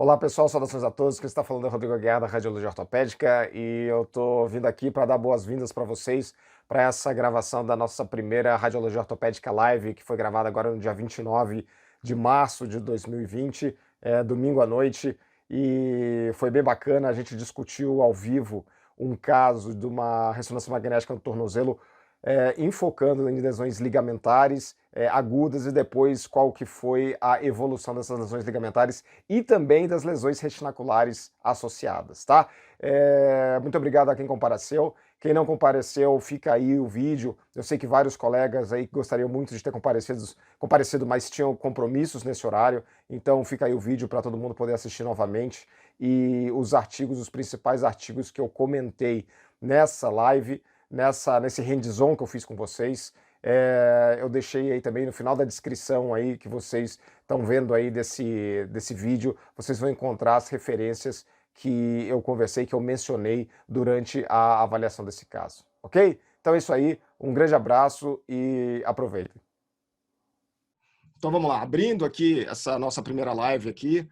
Olá pessoal, saudações a todos. Quem está falando é Rodrigo Aguiar, da Radiologia Ortopédica, e eu estou vindo aqui para dar boas-vindas para vocês para essa gravação da nossa primeira Radiologia Ortopédica Live, que foi gravada agora no dia 29 de março de 2020, domingo à noite, e foi bem bacana. A gente discutiu ao vivo um caso de uma ressonância magnética no tornozelo, enfocando em lesões ligamentares agudas e depois qual que foi a evolução dessas lesões ligamentares e também das lesões retinaculares associadas, tá? Muito obrigado a quem compareceu. Quem não compareceu, fica aí o vídeo. Eu sei que vários colegas aí gostariam muito de ter comparecido, mas tinham compromissos nesse horário, então fica aí o vídeo para todo mundo poder assistir novamente. E os artigos, os principais artigos que eu comentei nessa live, nesse hands-on que eu fiz com vocês, eu deixei aí também no final da descrição aí que vocês estão vendo aí desse vídeo, vocês vão encontrar as referências que eu conversei, que eu mencionei durante a avaliação desse caso, ok? Então é isso aí, um grande abraço e aproveitem. Então vamos lá, abrindo aqui essa nossa primeira live aqui,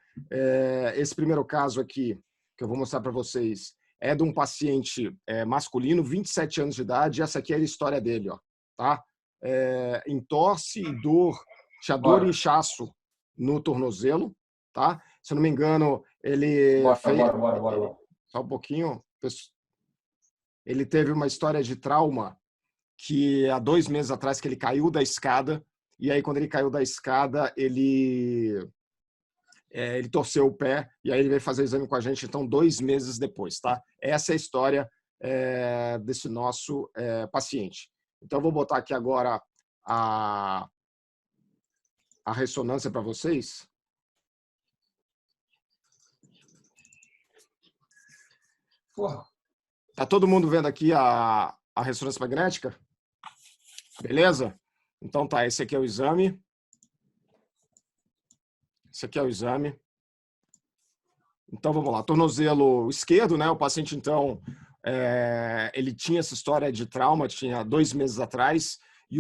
esse primeiro caso aqui que eu vou mostrar para vocês é de um paciente masculino, 27 anos de idade, e essa aqui é a história dele, ó, tá? Entorse e dor, tinha dor e inchaço no tornozelo, tá? Se eu não me engano, ele Bora. só um pouquinho, ele teve uma história de trauma que há 2 meses atrás que ele caiu da escada, e aí quando ele caiu da escada, ele torceu o pé, e aí ele veio fazer o exame com a gente, então 2 meses depois, tá? Essa é a história desse nosso paciente. Então eu vou botar aqui agora a ressonância para vocês. Porra. Tá todo mundo vendo aqui a ressonância magnética? Beleza? Então tá, esse aqui é o exame. Esse aqui é o exame. Então vamos lá, tornozelo esquerdo, né? O paciente então, ele tinha essa história de trauma, tinha 2 meses atrás. E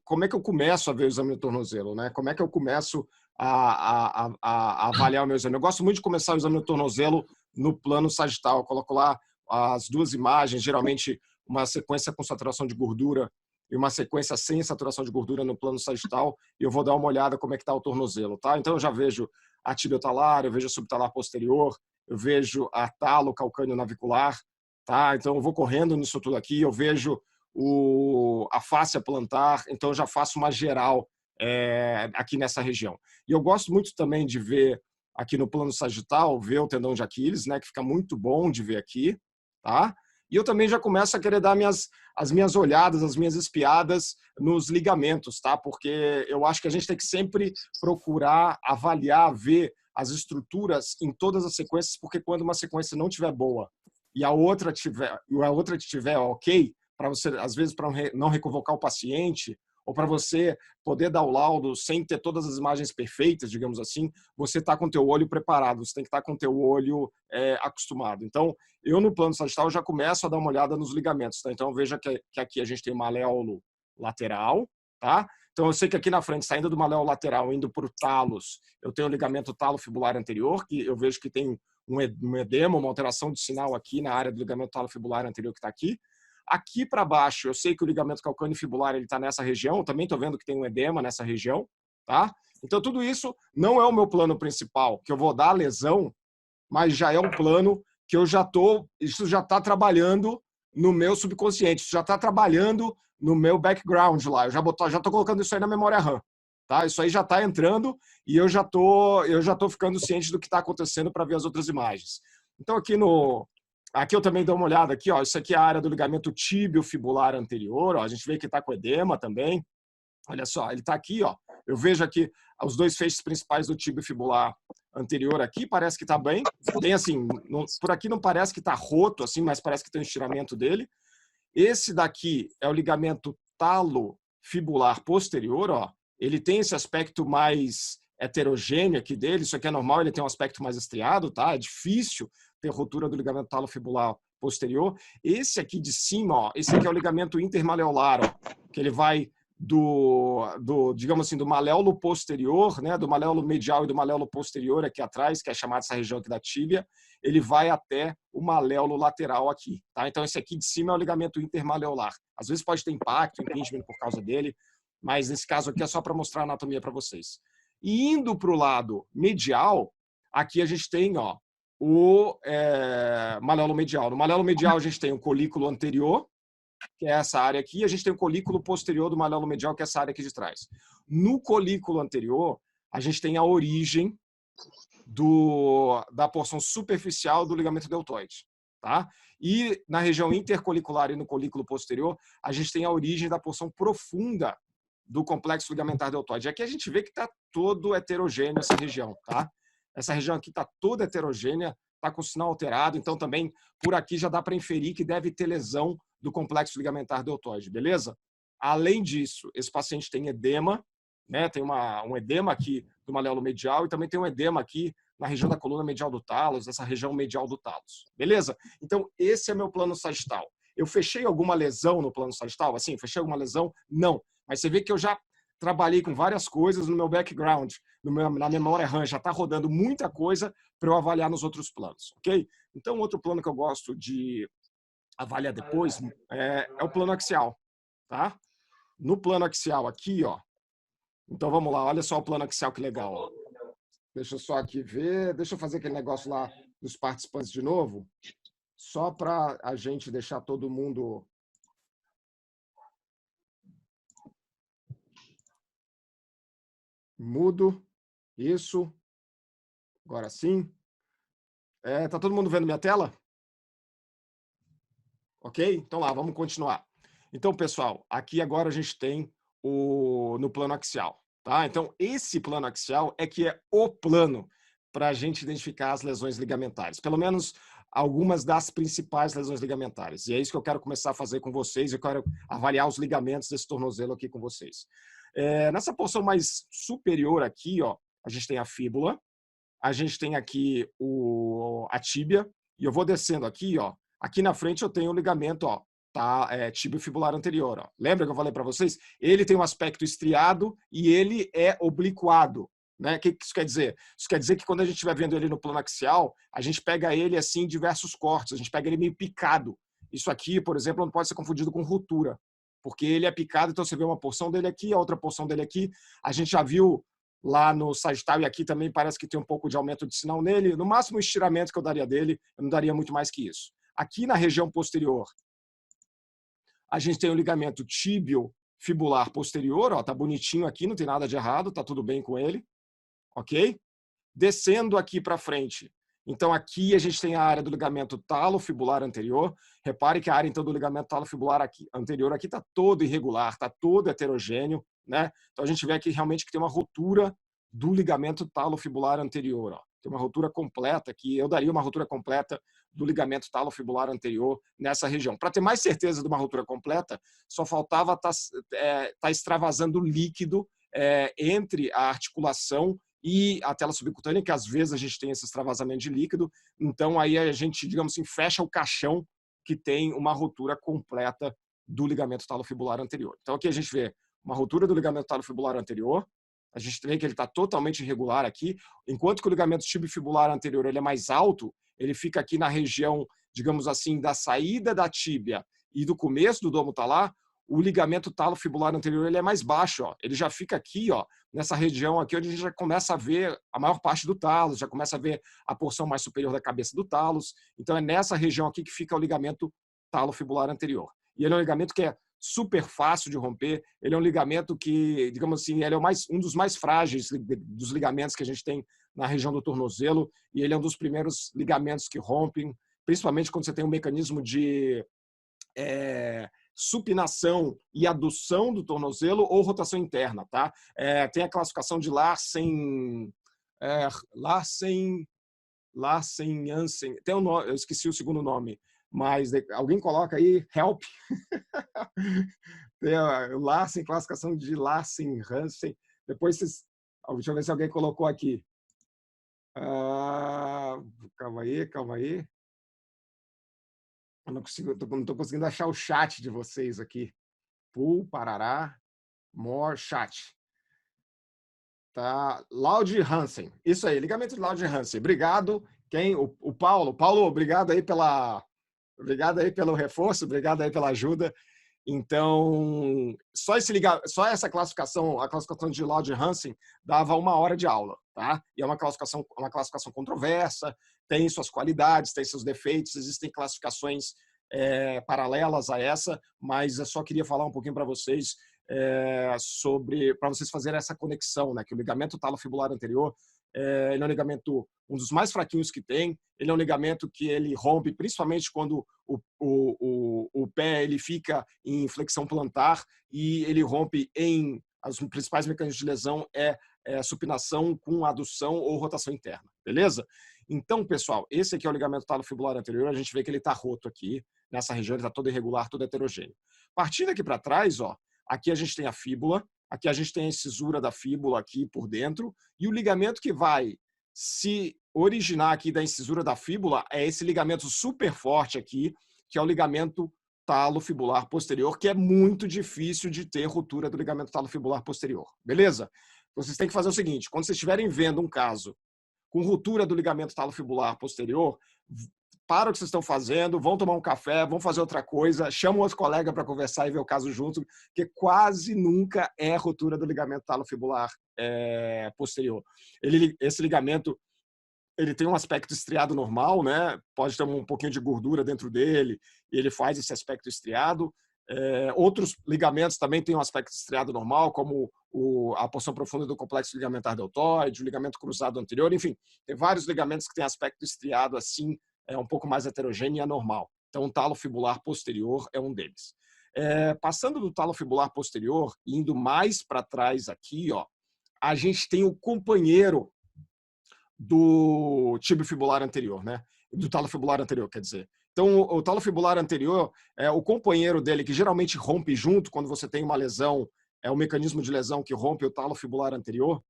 como é que eu começo a ver o exame do tornozelo, né? Como é que eu começo a avaliar o meu exame? Eu gosto muito de começar o exame do tornozelo no plano sagital. Eu coloco lá as 2 imagens, geralmente uma sequência com saturação de gordura e uma sequência sem saturação de gordura no plano sagital, e eu vou dar uma olhada como é que está o tornozelo, tá? Então eu já vejo a tibiotalar, eu vejo a subtalar posterior, eu vejo a talo calcâneo navicular, tá? Então eu vou correndo nisso tudo aqui, eu vejo a fáscia plantar, então eu já faço uma geral aqui nessa região. E eu gosto muito também de ver aqui no plano sagital, ver o tendão de Aquiles, né, que fica muito bom de ver aqui, tá? E eu também já começo a querer dar as minhas olhadas, as minhas espiadas nos ligamentos, tá? Porque eu acho que a gente tem que sempre procurar avaliar, ver as estruturas em todas as sequências, porque quando uma sequência não estiver boa e a outra tiver ok, para você, às vezes, para não reconvocar o paciente, ou para você poder dar o laudo sem ter todas as imagens perfeitas, digamos assim, você está com o teu olho preparado, você tem que estar com o teu olho acostumado. Então, eu no plano sagital já começo a dar uma olhada nos ligamentos, tá? Então, veja que aqui a gente tem maléolo lateral, tá? Então, eu sei que aqui na frente, saindo do maléolo lateral, indo para o talos, eu tenho o ligamento talofibular anterior, que eu vejo que tem um edema, uma alteração de sinal aqui na área do ligamento talofibular anterior que está aqui. Aqui para baixo, eu sei que o ligamento calcâneo fibular está nessa região, também estou vendo que tem um edema nessa região, tá? Então, tudo isso não é o meu plano principal, que eu vou dar a lesão, mas já é um plano que isso já está trabalhando no meu subconsciente, isso já está trabalhando no meu background lá, eu já estou colocando isso aí na memória RAM, tá? Isso aí já está entrando e eu já tô ficando ciente do que está acontecendo para ver as outras imagens. Então, aqui eu também dou uma olhada aqui, ó. Isso aqui é a área do ligamento tíbio-fibular anterior, ó. A gente vê que está com edema também. Olha só, ele está aqui, ó. Eu vejo aqui os 2 feixes principais do tíbio-fibular anterior aqui, parece que está bem. Tem assim, por aqui não parece que está roto, assim, mas parece que tem um estiramento dele. Esse daqui é o ligamento talofibular posterior, ó. Ele tem esse aspecto mais heterogêneo aqui dele, isso aqui é normal, ele tem um aspecto mais estriado, tá? É difícil ter rotura do ligamento talofibular posterior. Esse aqui de cima, ó, esse aqui é o ligamento intermaleolar, ó, que ele vai digamos assim, do maléolo posterior, né, do maléolo medial e do maléolo posterior aqui atrás, que é chamada essa região aqui da tíbia, ele vai até o maléolo lateral aqui, tá? Então esse aqui de cima é o ligamento intermaleolar. Às vezes pode ter impacto, impingement por causa dele, mas nesse caso aqui é só para mostrar a anatomia para vocês. E indo para o lado medial, aqui a gente tem, ó, o maléolo medial. No maléolo medial a gente tem o colículo anterior, que é essa área aqui, e a gente tem o colículo posterior do maléolo medial, que é essa área aqui de trás. No colículo anterior, a gente tem a origem da porção superficial do ligamento deltoide. Tá? E na região intercolicular e no colículo posterior, a gente tem a origem da porção profunda do complexo ligamentar deltoide. Aqui a gente vê que está todo heterogêneo essa região. Tá? Essa região aqui está toda heterogênea, está com o sinal alterado, então também por aqui já dá para inferir que deve ter lesão do complexo ligamentar deltoide, beleza? Além disso, esse paciente tem edema, né? Tem um edema aqui do maléolo medial e também tem um edema aqui na região da coluna medial do talos, essa região medial do talos, beleza? Então, esse é meu plano sagital. Eu fechei alguma lesão no plano sagital? Assim, fechei alguma lesão? Não. Mas você vê que eu já trabalhei com várias coisas no meu background, na memória RAM, já está rodando muita coisa para eu avaliar nos outros planos, ok? Então, outro plano que eu gosto de avaliar depois é o plano axial, tá? No plano axial aqui, ó. Então, vamos lá, olha só o plano axial, que legal, ó. Deixa eu só aqui ver, deixa eu fazer aquele negócio lá dos participantes de novo, só para a gente deixar todo mundo... Mudo, isso, agora sim. Tá todo mundo vendo minha tela? Ok? Então lá, vamos continuar. Então, pessoal, aqui agora a gente tem no plano axial. Tá? Então, esse plano axial é que é o plano para a gente identificar as lesões ligamentares. Pelo menos algumas das principais lesões ligamentares. E é isso que eu quero começar a fazer com vocês. Eu quero avaliar os ligamentos desse tornozelo aqui com vocês. Nessa porção mais superior aqui, ó, a gente tem a fíbula, a gente tem aqui a tíbia, e eu vou descendo aqui, ó. Aqui na frente eu tenho o ligamento, ó, tá? Tíbio fibular anterior, ó. Lembra que eu falei para vocês? Ele tem um aspecto estriado e ele é obliquado, né? O que isso quer dizer? Isso quer dizer que quando a gente estiver vendo ele no plano axial, a gente pega ele assim em diversos cortes, a gente pega ele meio picado. Isso aqui, por exemplo, não pode ser confundido com ruptura, porque ele é picado, então você vê uma porção dele aqui, a outra porção dele aqui. A gente já viu lá no Sagitário, e aqui também parece que tem um pouco de aumento de sinal nele. No máximo, o estiramento que eu daria dele, eu não daria muito mais que isso. Aqui na região posterior, a gente tem o ligamento tíbio fibular posterior, ó, tá bonitinho aqui, não tem nada de errado, tá tudo bem com ele, ok? Descendo aqui para frente, então aqui a gente tem a área do ligamento talofibular anterior. Repare que a área então do ligamento talofibular anterior aqui está todo irregular, está todo heterogêneo, né? Então a gente vê aqui realmente que tem uma ruptura do ligamento talofibular anterior, ó. Tem uma ruptura completa aqui, eu daria uma ruptura completa do ligamento talofibular anterior nessa região. Para ter mais certeza de uma ruptura completa, só faltava tá extravasando líquido entre a articulação e a tela subcutânea, que às vezes a gente tem esse extravasamento de líquido. Então aí a gente, digamos assim, fecha o caixão que tem uma ruptura completa do ligamento talofibular anterior. Então aqui a gente vê uma ruptura do ligamento talofibular anterior, a gente vê que ele está totalmente irregular aqui, enquanto que o ligamento tibiofibular anterior ele é mais alto, ele fica aqui na região, digamos assim, da saída da tíbia e do começo do domo talar. O ligamento talofibular anterior ele é mais baixo, ó. Ele já fica aqui, ó, nessa região aqui, onde a gente já começa a ver a maior parte do talos, já começa a ver a porção mais superior da cabeça do talos. Então é nessa região aqui que fica o ligamento talofibular anterior. E ele é um ligamento que é super fácil de romper, ele é um ligamento que, digamos assim, ele é um dos mais frágeis dos ligamentos que a gente tem na região do tornozelo, e ele é um dos primeiros ligamentos que rompem, principalmente quando você tem um mecanismo de supinação e adução do tornozelo ou rotação interna, tá? Tem a classificação de Larsen, Jansen, tem um nome, eu esqueci o segundo nome, mas alguém coloca aí, help. Tem a Larsen, classificação de Larsen, Hansen. Depois vocês, deixa eu ver se alguém colocou aqui. Calma aí, calma aí. Eu não estou conseguindo achar o chat de vocês aqui. Parará. More chat. Tá, Laud Hansen. Isso aí, ligamento de Laud Hansen. Obrigado. O Paulo. Paulo, obrigado aí pelo reforço, obrigado aí pela ajuda. Então, só essa classificação, a classificação de Laud Hansen, dava 1 hora de aula, tá? E é uma classificação controversa, tem suas qualidades, tem seus defeitos, existem classificações paralelas a essa, mas eu só queria falar um pouquinho para vocês para vocês fazerem essa conexão, né? Que o ligamento talofibular anterior ele é um ligamento um dos mais fraquinhos que tem. Ele é um ligamento que ele rompe principalmente quando o pé ele fica em flexão plantar e ele rompe em os principais mecanismos de lesão supinação com adução ou rotação interna, beleza? Então, pessoal, esse aqui é o ligamento talofibular anterior. A gente vê que ele está roto aqui nessa região, ele está todo irregular, todo heterogêneo. Partindo aqui para trás, ó, aqui a gente tem a fíbula, aqui a gente tem a incisura da fíbula aqui por dentro, e o ligamento que vai se originar aqui da incisura da fíbula é esse ligamento super forte aqui, que é o ligamento talofibular posterior, que é muito difícil de ter ruptura do ligamento talofibular posterior, beleza? Vocês têm que fazer o seguinte, quando vocês estiverem vendo um caso com ruptura do ligamento talofibular posterior, para o que vocês estão fazendo, vão tomar um café, vão fazer outra coisa, chamam outro colega para conversar e ver o caso junto, porque quase nunca é ruptura do ligamento talofibular posterior. Esse ligamento ele tem um aspecto estriado normal, né? Pode ter um pouquinho de gordura dentro dele, e ele faz esse aspecto estriado. Outros ligamentos também têm um aspecto estriado normal, como a porção profunda do complexo ligamentar deltoide, o ligamento cruzado anterior, enfim, tem vários ligamentos que têm aspecto estriado assim, um pouco mais heterogêneo e anormal. Então, o talofibular posterior é um deles. Passando do talofibular posterior, indo mais para trás aqui, ó, a gente tem o companheiro do tibiofibular anterior, né? Do talofibular anterior, quer dizer. Então, o talofibular anterior é o companheiro dele, que geralmente rompe junto quando você tem uma lesão, é o mecanismo de lesão que rompe o talofibular anterior.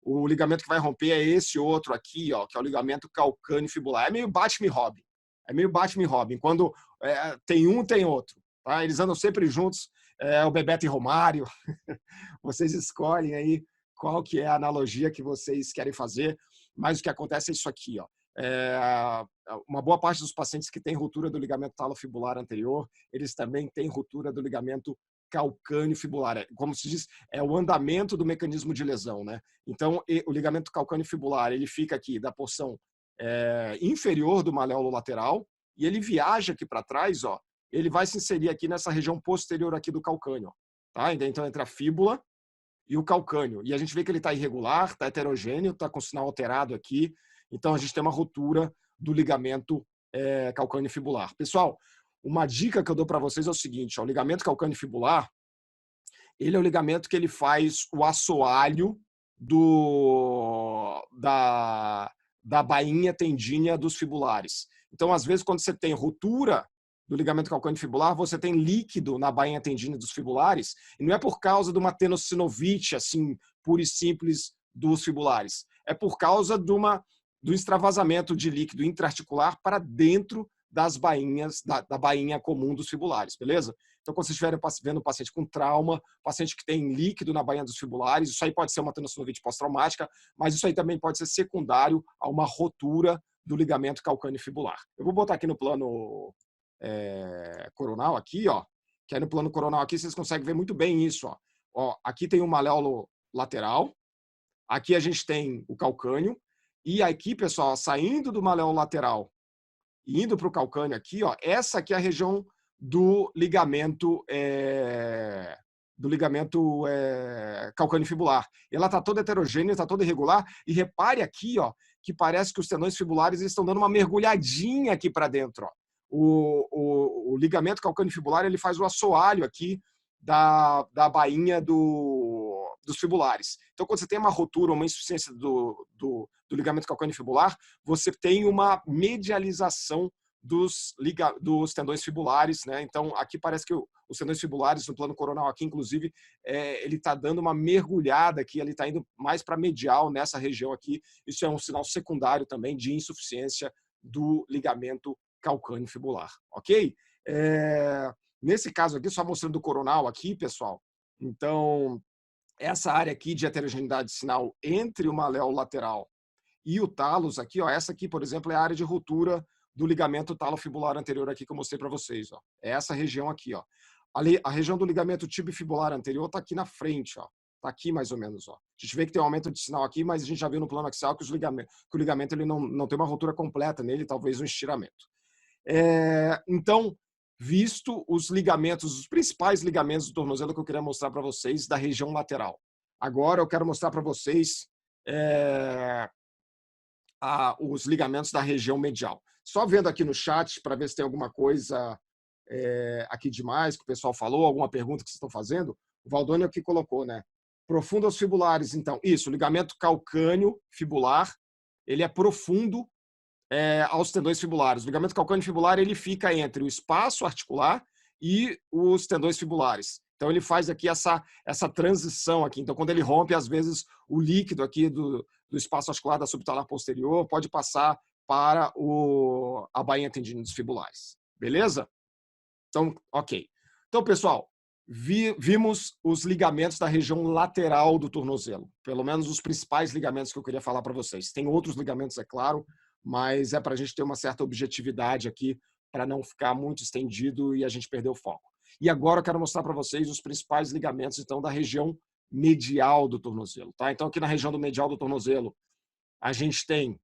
O ligamento que vai romper é esse outro aqui, ó, que é o ligamento calcâneo-fibular. É meio Batman-Robin. É meio Batman-Robin. Quando tem um, tem outro. Tá? Eles andam sempre juntos. O Bebeto e Romário. Vocês escolhem aí qual que é a analogia que vocês querem fazer. Mas o que acontece é isso aqui, ó. Uma boa parte dos pacientes que têm ruptura do ligamento talofibular anterior, eles também têm ruptura do ligamento calcâneo-fibular. Como se diz, é o andamento do mecanismo de lesão, né? Então, o ligamento calcâneo-fibular, ele fica aqui da porção inferior do maléolo lateral e ele viaja aqui para trás, ó. Ele vai se inserir aqui nessa região posterior aqui do calcâneo, tá? Então, entre a fíbula e o calcâneo. E a gente vê que ele está irregular, está heterogêneo, está com sinal alterado aqui. Então, a gente tem uma ruptura do ligamento calcâneo-fibular. Pessoal, uma dica que eu dou para vocês é o seguinte, ó, o ligamento calcâneo-fibular, ele é o ligamento que ele faz o assoalho da bainha tendínea dos fibulares. Então, às vezes, quando você tem ruptura do ligamento calcâneo-fibular, você tem líquido na bainha tendínea dos fibulares, e não é por causa de uma tenossinovite, assim, pura e simples dos fibulares. É por causa do extravasamento de líquido intraarticular para dentro das bainhas, da bainha comum dos fibulares, beleza? Então, quando vocês estiverem vendo um paciente com trauma, paciente que tem líquido na bainha dos fibulares, isso aí pode ser uma tenossinovite pós-traumática, mas isso aí também pode ser secundário a uma rotura do ligamento calcâneo-fibular. Eu vou botar aqui no plano coronal, aqui, ó, que aí no plano coronal aqui vocês conseguem ver muito bem isso, ó. Ó, aqui tem o maléolo lateral, aqui a gente tem o calcâneo, e aqui, pessoal, saindo do maléolo lateral e indo para o calcâneo aqui, ó, essa aqui é a região do ligamento calcâneo-fibular. Ela está toda heterogênea, está toda irregular, e repare aqui, ó, que parece que os tendões fibulares estão dando uma mergulhadinha aqui para dentro, ó. O ligamento calcâneo-fibular ele faz o assoalho aqui da bainha dos fibulares. Então, quando você tem uma rotura, uma insuficiência do ligamento calcâneo-fibular, você tem uma medialização dos tendões fibulares, né? Então, aqui parece que os tendões fibulares, no plano coronal aqui, inclusive, ele está dando uma mergulhada aqui, ele está indo mais para medial nessa região aqui. Isso é um sinal secundário também de insuficiência do ligamento calcâneo fibular, ok? Nesse caso aqui, só mostrando o coronal aqui, pessoal. Então, essa área aqui de heterogeneidade sinal entre o maléolo lateral e o talos aqui, ó, essa aqui, por exemplo, é a área de ruptura do ligamento talofibular anterior aqui que eu mostrei para vocês, ó. É essa região aqui, ó. Ali, a região do ligamento tibiofibular anterior está aqui na frente, ó. Está aqui mais ou menos, ó. A gente vê que tem um aumento de sinal aqui, mas a gente já viu no plano axial que, que o ligamento ele não tem uma ruptura completa nele, talvez um estiramento. Então, visto os ligamentos, os principais ligamentos do tornozelo que eu queria mostrar para vocês da região lateral. Agora eu quero mostrar para vocês os ligamentos da região medial. Só vendo aqui no chat para ver se tem alguma coisa aqui demais que o pessoal falou, alguma pergunta que vocês estão fazendo. O Valdônio aqui colocou, né? Profundos fibulares, então. Isso, o ligamento calcâneo fibular, ele é profundo aos tendões fibulares. O ligamento calcâneo fibular ele fica entre o espaço articular e os tendões fibulares. Então ele faz aqui essa transição aqui. Então quando ele rompe, às vezes o líquido aqui do espaço articular da subtalar posterior pode passar para a bainha tendinosa dos fibulares. Beleza? Então, ok. Então, pessoal, vimos os ligamentos da região lateral do tornozelo. Pelo menos os principais ligamentos que eu queria falar para vocês. Tem outros ligamentos, é claro, mas é para a gente ter uma certa objetividade aqui, para não ficar muito estendido e a gente perder o foco. E agora eu quero mostrar para vocês os principais ligamentos, então, da região medial do tornozelo. Tá? Então, aqui na região do medial do tornozelo, a gente tem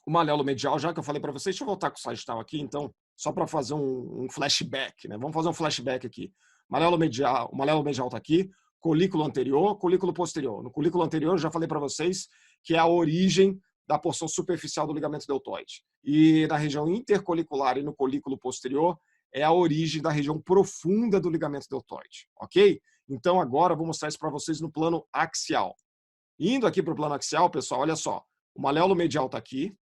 o maléolo medial, já que eu falei para vocês. Deixa eu voltar com o sagital aqui, então, só para fazer um flashback. Né? Vamos fazer um flashback aqui. O maléolo medial está aqui, colículo anterior, colículo posterior. No colículo anterior, eu já falei para vocês que é a origem da porção superficial do ligamento deltoide. E na região intercolicular e no colículo posterior é a origem da região profunda do ligamento deltoide, ok? Então agora eu vou mostrar isso para vocês no plano axial. Indo aqui para o plano axial, pessoal, olha só. O maléolo medial está aqui.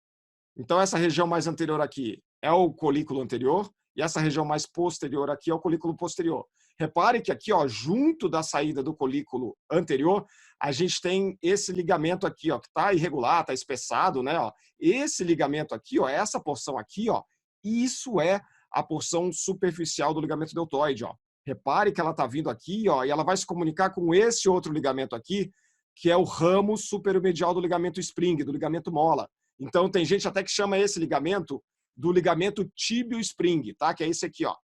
Então essa região mais anterior aqui é o colículo anterior e essa região mais posterior aqui é o colículo posterior. Repare que aqui, ó, junto da saída do colículo anterior, a gente tem esse ligamento aqui, ó, que está irregular, está espessado, né? Ó. Esse ligamento aqui, ó, essa porção aqui, ó, isso é a porção superficial do ligamento deltoide, ó. Repare que ela está vindo aqui, ó, e ela vai se comunicar com esse outro ligamento aqui, que é o ramo superomedial do ligamento spring, do ligamento mola. Então tem gente até que chama esse ligamento do ligamento tíbio-spring, tá? Que é esse aqui, ó.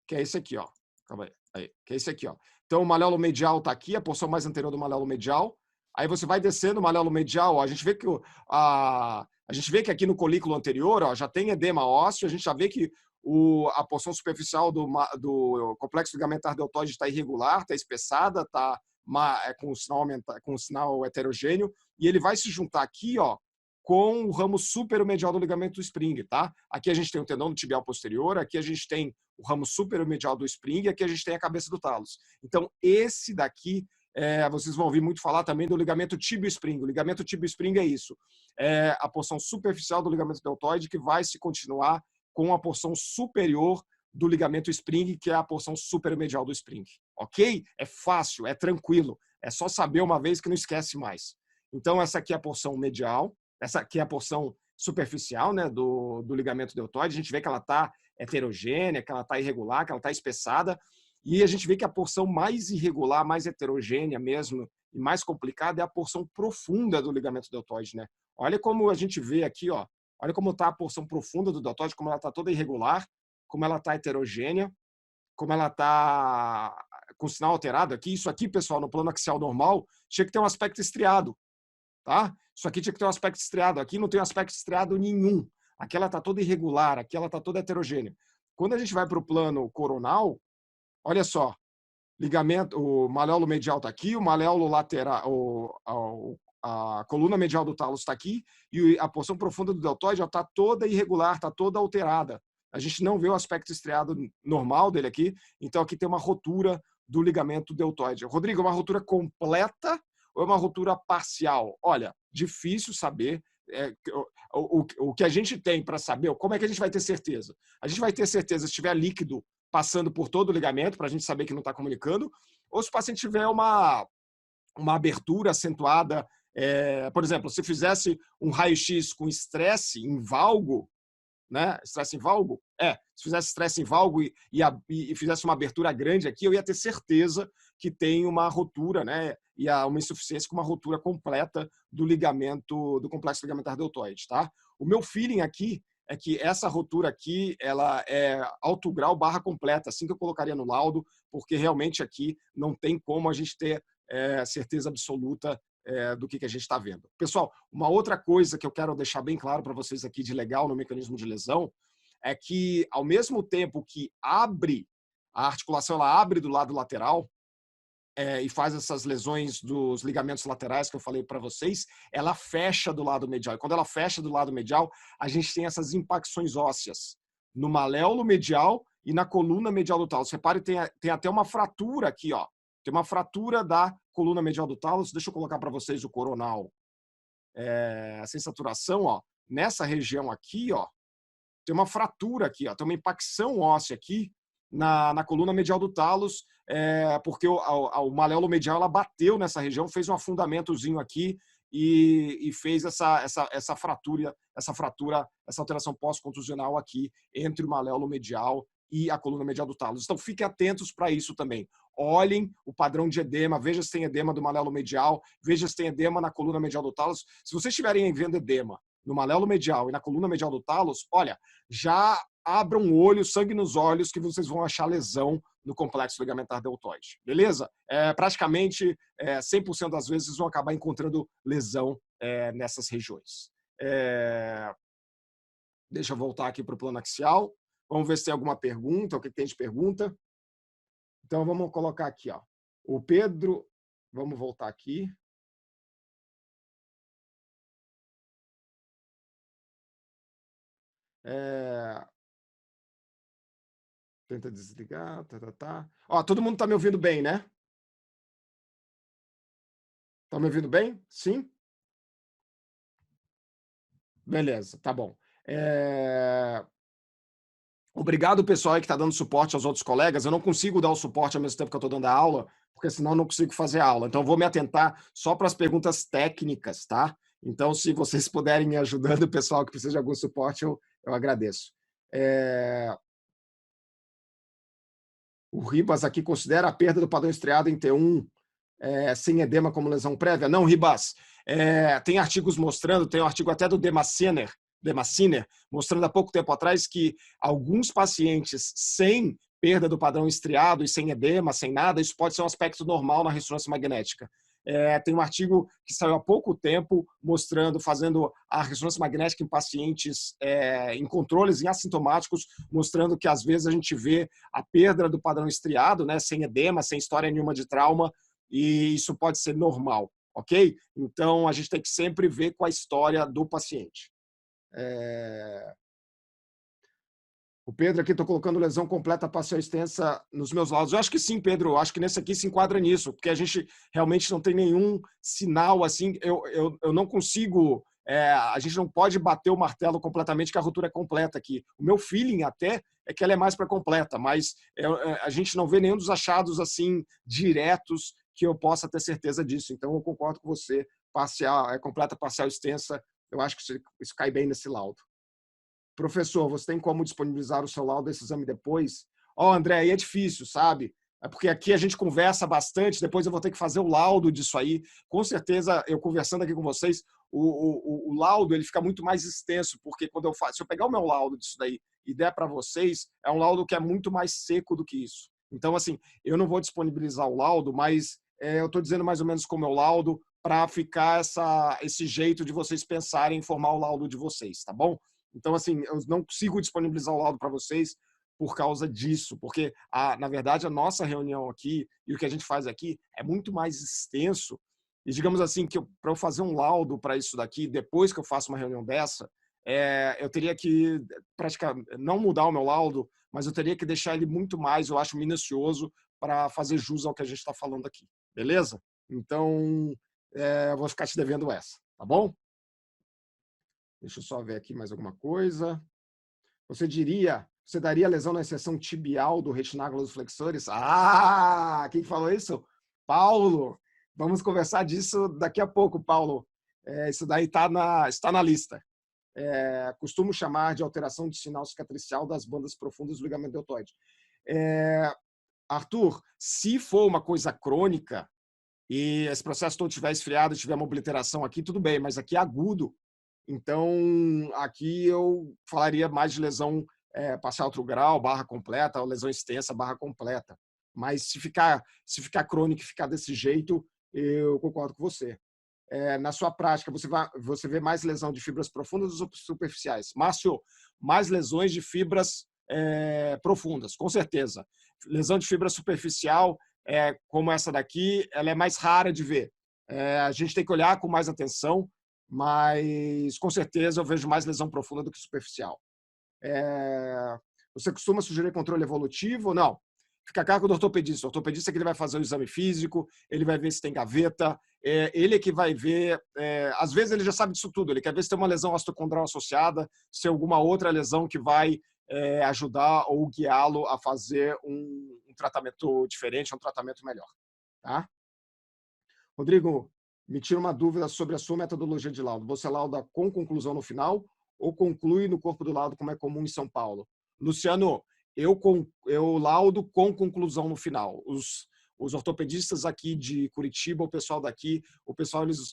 Que é esse aqui, ó. Calma aí. Que é esse aqui, ó. Então o maléolo medial está aqui, a porção mais anterior do maléolo medial. Aí você vai descendo o maléolo medial, ó, a gente vê que aqui no colículo anterior, ó, já tem edema ósseo, a gente já vê que a porção superficial do complexo ligamentar deltoide está irregular, está espessada, está com sinal heterogêneo, e ele vai se juntar aqui, ó, com o ramo superomedial do ligamento spring, tá? Aqui a gente tem o tendão do tibial posterior, aqui a gente tem o ramo superomedial do spring, e aqui a gente tem a cabeça do talos. Então, esse daqui, vocês vão ouvir muito falar também do ligamento tibio-spring. O ligamento tibio-spring é isso. É a porção superficial do ligamento deltoide que vai se continuar com a porção superior do ligamento spring, que é a porção superomedial do spring. Ok? É fácil, é tranquilo. É só saber uma vez que não esquece mais. Então, essa aqui é a porção medial. Essa aqui é a porção superficial, né, do ligamento deltoide. A gente vê que ela está heterogênea, que ela está irregular, que ela está espessada. E a gente vê que a porção mais irregular, mais heterogênea mesmo, e mais complicada é a porção profunda do ligamento deltoide, né? Olha como a gente vê aqui, ó. Olha como está a porção profunda do deltoide, como ela está toda irregular, como ela está heterogênea, como ela está com sinal alterado aqui. Isso aqui, pessoal, no plano axial normal, tinha que ter um aspecto estriado. Tá? Isso aqui tinha que ter um aspecto estriado. Aqui não tem um aspecto estriado nenhum. Aqui ela está toda irregular, aqui ela está toda heterogênea. Quando a gente vai para o plano coronal, olha só, o maléolo medial está aqui, o maléolo lateral, a coluna medial do talos está aqui, e a porção profunda do deltoide está toda irregular, está toda alterada. A gente não vê o aspecto estriado normal dele aqui, então aqui tem uma rotura do ligamento deltoide. Rodrigo, é uma rotura completa ou é uma rotura parcial? Olha, difícil saber. O que a gente tem para saber, como é que a gente vai ter certeza? A gente vai ter certeza se tiver líquido passando por todo o ligamento, para a gente saber que não está comunicando, ou se o paciente tiver uma abertura acentuada. Por exemplo, se fizesse um raio-x com estresse em valgo, né? Estresse em valgo? Se fizesse estresse em valgo e fizesse uma abertura grande aqui, eu ia ter certeza que tem uma rotura, né? E uma insuficiência com uma rotura completa do ligamento, do complexo ligamentar deltoide, tá? O meu feeling aqui é que essa rotura aqui, ela é alto grau barra completa, assim que eu colocaria no laudo, porque realmente aqui não tem como a gente ter certeza absoluta do que a gente está vendo. Pessoal, uma outra coisa que eu quero deixar bem claro para vocês aqui de legal no mecanismo de lesão é que, ao mesmo tempo que abre, a articulação ela abre do lado lateral e faz essas lesões dos ligamentos laterais que eu falei para vocês, ela fecha do lado medial. E quando ela fecha do lado medial, a gente tem essas impacções ósseas no maléolo medial e na coluna medial do talos. Repare, tem até uma fratura aqui, ó. Tem uma fratura da coluna medial do talos. Deixa eu colocar para vocês o coronal sem saturação, ó. Nessa região aqui, ó, tem uma fratura aqui, ó. Tem uma impacção óssea aqui na coluna medial do talos, porque o maléolo medial ela bateu nessa região, fez um afundamentozinho aqui e fez essa fratura, essa alteração pós-contusional aqui entre o maléolo medial e a coluna medial do talos. Então, fiquem atentos para isso também. Olhem o padrão de edema, veja se tem edema do maléolo medial, veja se tem edema na coluna medial do talos. Se vocês estiverem vendo edema no maléolo medial e na coluna medial do talos, olha, já abram o olho, sangue nos olhos, que vocês vão achar lesão no complexo ligamentar deltoide. Beleza? Praticamente 100% das vezes vocês vão acabar encontrando lesão nessas regiões. Deixa eu voltar aqui para o plano axial. Vamos ver se tem alguma pergunta, o que tem de pergunta. Então, vamos colocar aqui, ó. O Pedro, vamos voltar aqui. Tenta desligar, tá. Ó, todo mundo tá me ouvindo bem, né? Tá me ouvindo bem? Sim? Beleza, tá bom. Obrigado, pessoal aí que está dando suporte aos outros colegas. Eu não consigo dar o suporte ao mesmo tempo que eu estou dando a aula, porque senão eu não consigo fazer a aula. Então, eu vou me atentar só para as perguntas técnicas, tá? Então, se vocês puderem me ajudando, o pessoal que precisa de algum suporte, eu agradeço. O Ribas aqui considera a perda do padrão estriado em T1 sem edema como lesão prévia? Não, Ribas. Tem artigos mostrando, tem um artigo até do Demaciner, mostrando há pouco tempo atrás que alguns pacientes sem perda do padrão estriado e sem edema, sem nada, isso pode ser um aspecto normal na ressonância magnética. Tem um artigo que saiu há pouco tempo mostrando, fazendo a ressonância magnética em pacientes em controles em assintomáticos, mostrando que às vezes a gente vê a perda do padrão estriado, né, sem edema, sem história nenhuma de trauma, e isso pode ser normal, ok? Então, a gente tem que sempre ver com a história do paciente. O Pedro aqui, estou colocando lesão completa parcial extensa nos meus laudos. Eu acho que sim, Pedro. Eu acho que nesse aqui se enquadra nisso, porque a gente realmente não tem nenhum sinal assim. Eu não consigo. A gente não pode bater o martelo completamente que a ruptura é completa aqui. O meu feeling até é que ela é mais para completa, mas a gente não vê nenhum dos achados assim diretos que eu possa ter certeza disso. Então eu concordo com você. Completa parcial extensa. Eu acho que isso cai bem nesse laudo. Professor, você tem como disponibilizar o seu laudo desse exame depois? André, aí é difícil, sabe? É porque aqui a gente conversa bastante, depois eu vou ter que fazer o laudo disso aí. Com certeza, eu conversando aqui com vocês, o laudo ele fica muito mais extenso, porque quando eu faço, se eu pegar o meu laudo disso daí e der para vocês, é um laudo que é muito mais seco do que isso. Então, assim, eu não vou disponibilizar o laudo, mas eu estou dizendo mais ou menos como é o laudo, para ficar esse jeito de vocês pensarem em formar o laudo de vocês, tá bom? Então, assim, eu não consigo disponibilizar o laudo para vocês por causa disso, porque, na verdade, a nossa reunião aqui e o que a gente faz aqui é muito mais extenso. E, digamos assim, que para eu fazer um laudo para isso daqui, depois que eu faço uma reunião dessa, eu teria que, praticamente, não mudar o meu laudo, mas eu teria que deixar ele muito mais, eu acho, minucioso para fazer jus ao que a gente está falando aqui. Beleza? Então, eu vou ficar te devendo essa, tá bom? Deixa eu só ver aqui mais alguma coisa. Você daria lesão na seção tibial do retináculo dos flexores? Quem falou isso? Paulo. Vamos conversar disso daqui a pouco, Paulo. Isso daí está na lista. costumo chamar de alteração de sinal cicatricial das bandas profundas do ligamento deltoide. Arthur, se for uma coisa crônica e esse processo todo estiver esfriado, tiver uma obliteração aqui, tudo bem, mas aqui é agudo. Então, aqui eu falaria mais de lesão parcial outro grau, barra completa, ou lesão extensa, barra completa. Mas se ficar crônico e ficar desse jeito, eu concordo com você. Na sua prática, você vê mais lesão de fibras profundas ou superficiais? Márcio, mais lesões de fibras profundas, com certeza. Lesão de fibra superficial, como essa daqui, ela é mais rara de ver. A gente tem que olhar com mais atenção, mas com certeza eu vejo mais lesão profunda do que superficial. Você costuma sugerir controle evolutivo ou não? Fica a cargo do ortopedista. O ortopedista é que ele vai fazer o exame físico, ele vai ver se tem gaveta, ele é que vai ver... às vezes ele já sabe disso tudo, ele quer ver se tem uma lesão osteocondral associada, se tem alguma outra lesão que vai ajudar ou guiá-lo a fazer um tratamento diferente, um tratamento melhor. Tá? Rodrigo, me tira uma dúvida sobre a sua metodologia de laudo. Você lauda com conclusão no final ou conclui no corpo do laudo, como é comum em São Paulo? Luciano, eu laudo com conclusão no final. Os ortopedistas aqui de Curitiba, o pessoal daqui,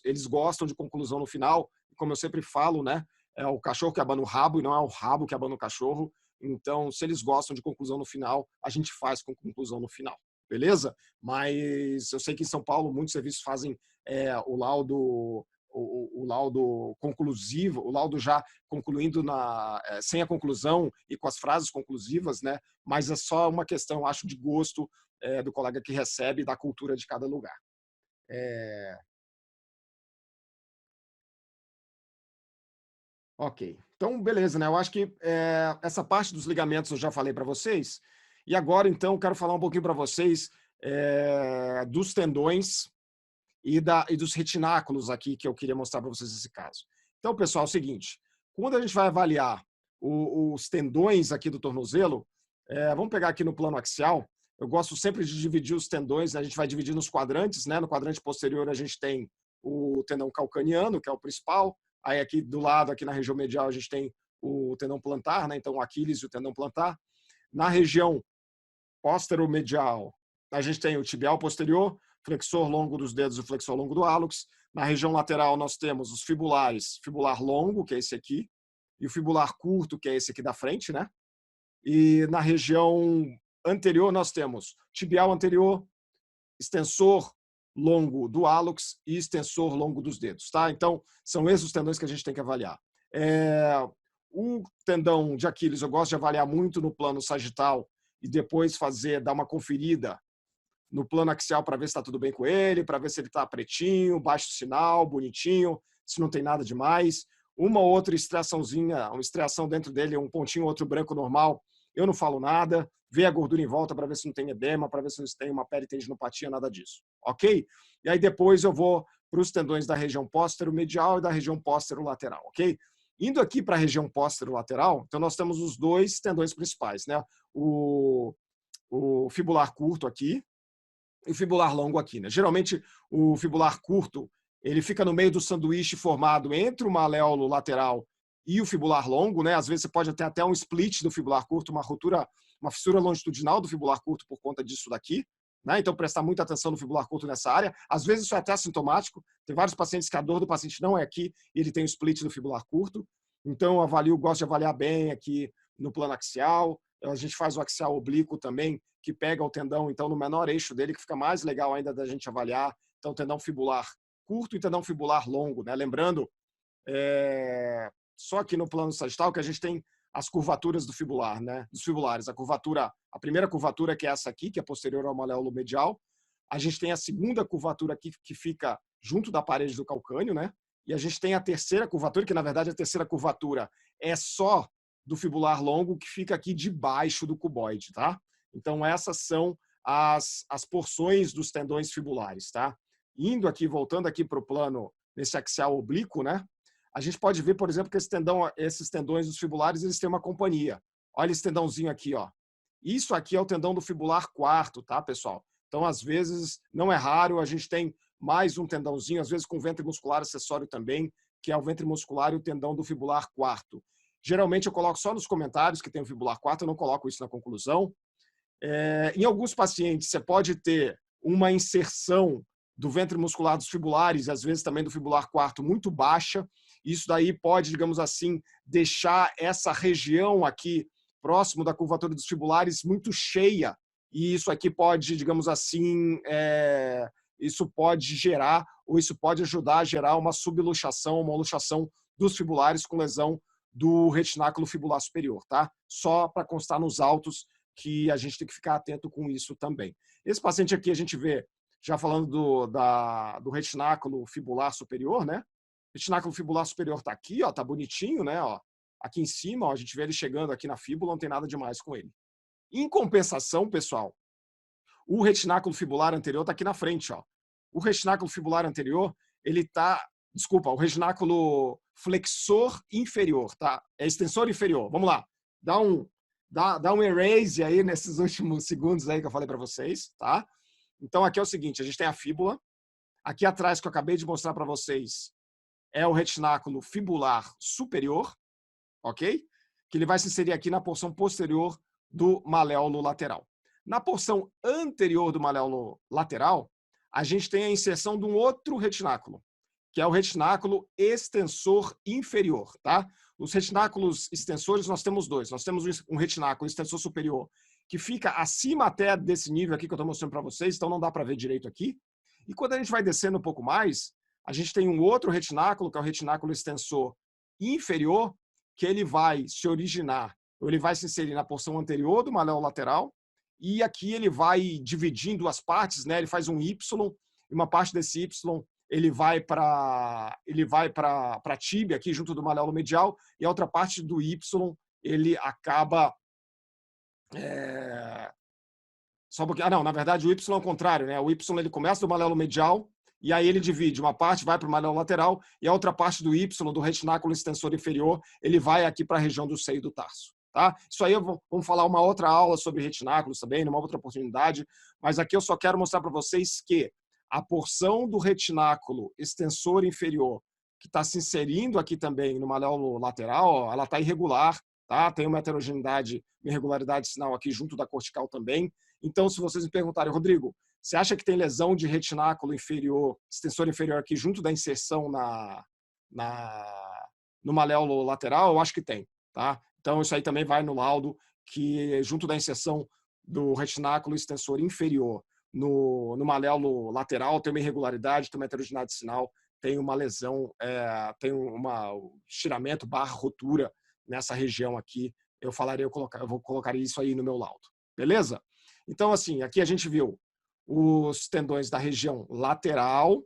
eles gostam de conclusão no final. Como eu sempre falo, né? É o cachorro que abana o rabo e não é o rabo que abana o cachorro. Então, se eles gostam de conclusão no final, a gente faz com conclusão no final. Beleza? Mas eu sei que em São Paulo muitos serviços fazem o laudo conclusivo, o laudo já concluindo sem a conclusão e com as frases conclusivas, né? Mas é só uma questão, acho, de gosto do colega que recebe e da cultura de cada lugar. Ok. Então, beleza, né? Eu acho que essa parte dos ligamentos eu já falei para vocês. E agora, então, quero falar um pouquinho para vocês dos tendões e dos retináculos aqui, que eu queria mostrar para vocês nesse caso. Então, pessoal, é o seguinte. Quando a gente vai avaliar os tendões aqui do tornozelo, vamos pegar aqui no plano axial. Eu gosto sempre de dividir os tendões, né? A gente vai dividir nos quadrantes, né? No quadrante posterior a gente tem o tendão calcaneano, que é o principal. Aí aqui do lado, aqui na região medial, a gente tem o tendão plantar, né? Então o Aquiles e o tendão plantar. Na região posteromedial, a gente tem o tibial posterior, flexor longo dos dedos e flexor longo do hálux. Na região lateral, nós temos os fibulares, fibular longo, que é esse aqui, e o fibular curto, que é esse aqui da frente, né? E na região anterior, nós temos tibial anterior, extensor longo do hálux e extensor longo dos dedos, tá? Então, são esses os tendões que a gente tem que avaliar. O tendão de Aquiles eu gosto de avaliar muito no plano sagital e depois dar uma conferida no plano axial para ver se está tudo bem com ele, para ver se ele está pretinho, baixo sinal, bonitinho, se não tem nada demais. Uma outra estriaçãozinha, uma estriação dentro dele, um pontinho, outro branco normal, eu não falo nada. Ver a gordura em volta para ver se não tem edema, para ver se não tem uma peritendinopatia, nada disso. Ok? E aí depois eu vou para os tendões da região póstero-medial e da região póstero-lateral. Ok? Indo aqui para a região póstero-lateral, então nós temos os dois tendões principais, né? O fibular curto aqui e o fibular longo aqui, né? Geralmente o fibular curto ele fica no meio do sanduíche formado entre o maléolo lateral e o fibular longo, né? Às vezes você pode ter até um split do fibular curto, uma fissura longitudinal do fibular curto por conta disso daqui, né? Então prestar muita atenção no fibular curto nessa área. Às vezes isso é até assintomático. Tem vários pacientes que a dor do paciente não é aqui e ele tem o split do fibular curto. Então eu gosto de avaliar bem aqui no plano axial. A gente faz o axial oblíquo também, que pega o tendão então no menor eixo dele, que fica mais legal ainda da gente avaliar. Então tendão fibular curto e tendão fibular longo, né? Lembrando, só aqui no plano sagital que a gente tem as curvaturas do fibular, né? Dos fibulares. A primeira curvatura, que é essa aqui, que é posterior ao maléolo medial. A gente tem a segunda curvatura aqui, que fica junto da parede do calcâneo, né? E a gente tem a terceira curvatura, que na verdade a terceira curvatura é só do fibular longo, que fica aqui debaixo do cuboide, tá? Então essas são as porções dos tendões fibulares, tá? Voltando aqui para o plano, nesse axial oblíquo, né? A gente pode ver, por exemplo, que esses tendões dos fibulares, eles têm uma companhia. Olha esse tendãozinho aqui, ó. Isso aqui é o tendão do fibular quarto, tá, pessoal? Então, às vezes, não é raro, a gente tem mais um tendãozinho, às vezes com ventre muscular acessório também, que é o ventre muscular e o tendão do fibular quarto. Geralmente eu coloco só nos comentários que tem o fibular quarto, eu não coloco isso na conclusão. Em alguns pacientes, você pode ter uma inserção do ventre muscular dos fibulares, às vezes também do fibular quarto, muito baixa. Isso daí pode, digamos assim, deixar essa região aqui, próximo da curvatura dos fibulares, muito cheia. E isso aqui pode, digamos assim, isso pode gerar, ou isso pode ajudar a gerar uma subluxação, uma luxação dos fibulares com lesão do retináculo fibular superior, tá? Só para constar nos autos que a gente tem que ficar atento com isso também. Esse paciente aqui a gente vê, já falando do retináculo fibular superior, né? O retináculo fibular superior está aqui, ó, tá bonitinho, né? Ó, aqui em cima, ó, a gente vê ele chegando aqui na fíbula, não tem nada demais com ele. Em compensação, pessoal, o retináculo fibular anterior está aqui na frente, ó. O retináculo fibular anterior, ele tá, desculpa, o retináculo flexor inferior, tá? É extensor inferior. Vamos lá. Dá um erase aí nesses últimos segundos aí que eu falei para vocês, tá? Então aqui é o seguinte, a gente tem a fíbula. Aqui atrás que eu acabei de mostrar para vocês é o retináculo fibular superior, ok? Que ele vai se inserir aqui na porção posterior do maléolo lateral. Na porção anterior do maléolo lateral, a gente tem a inserção de um outro retináculo, que é o retináculo extensor inferior, tá? Os retináculos extensores nós temos dois. Nós temos um retináculo extensor superior que fica acima até desse nível aqui que eu estou mostrando para vocês, então não dá para ver direito aqui. E quando a gente vai descendo um pouco mais, a gente tem um outro retináculo, que é o retináculo extensor inferior, que ele vai se originar, ou ele vai se inserir na porção anterior do maléolo lateral, e aqui ele vai dividir em duas partes, né? Ele faz um Y, e uma parte desse Y ele vai para a tíbia aqui junto do maléolo medial, e a outra parte do Y ele acaba só porque não, na verdade o Y é o contrário, né? O Y ele começa do maléolo medial e aí ele divide, uma parte vai para o maléolo lateral e a outra parte do Y, do retináculo extensor inferior, ele vai aqui para a região do seio do tarso. Tá? Isso aí vamos falar uma outra aula sobre retináculos também, numa outra oportunidade, mas aqui eu só quero mostrar para vocês que a porção do retináculo extensor inferior que está se inserindo aqui também no maléolo lateral, ó, ela está irregular, tá? Tem uma heterogeneidade, uma irregularidade sinal aqui junto da cortical também. Então, se vocês me perguntarem, Rodrigo, você acha que tem lesão de retináculo inferior, extensor inferior aqui junto da inserção no maléolo lateral? Eu acho que tem, tá? Então, isso aí também vai no laudo, que junto da inserção do retináculo extensor inferior no maléolo lateral tem uma irregularidade, tem uma heterogeneidade sinal, tem uma lesão, tem um estiramento / rotura nessa região aqui. Eu vou colocar isso aí no meu laudo. Beleza? Então, assim, aqui a gente viu os tendões da região lateral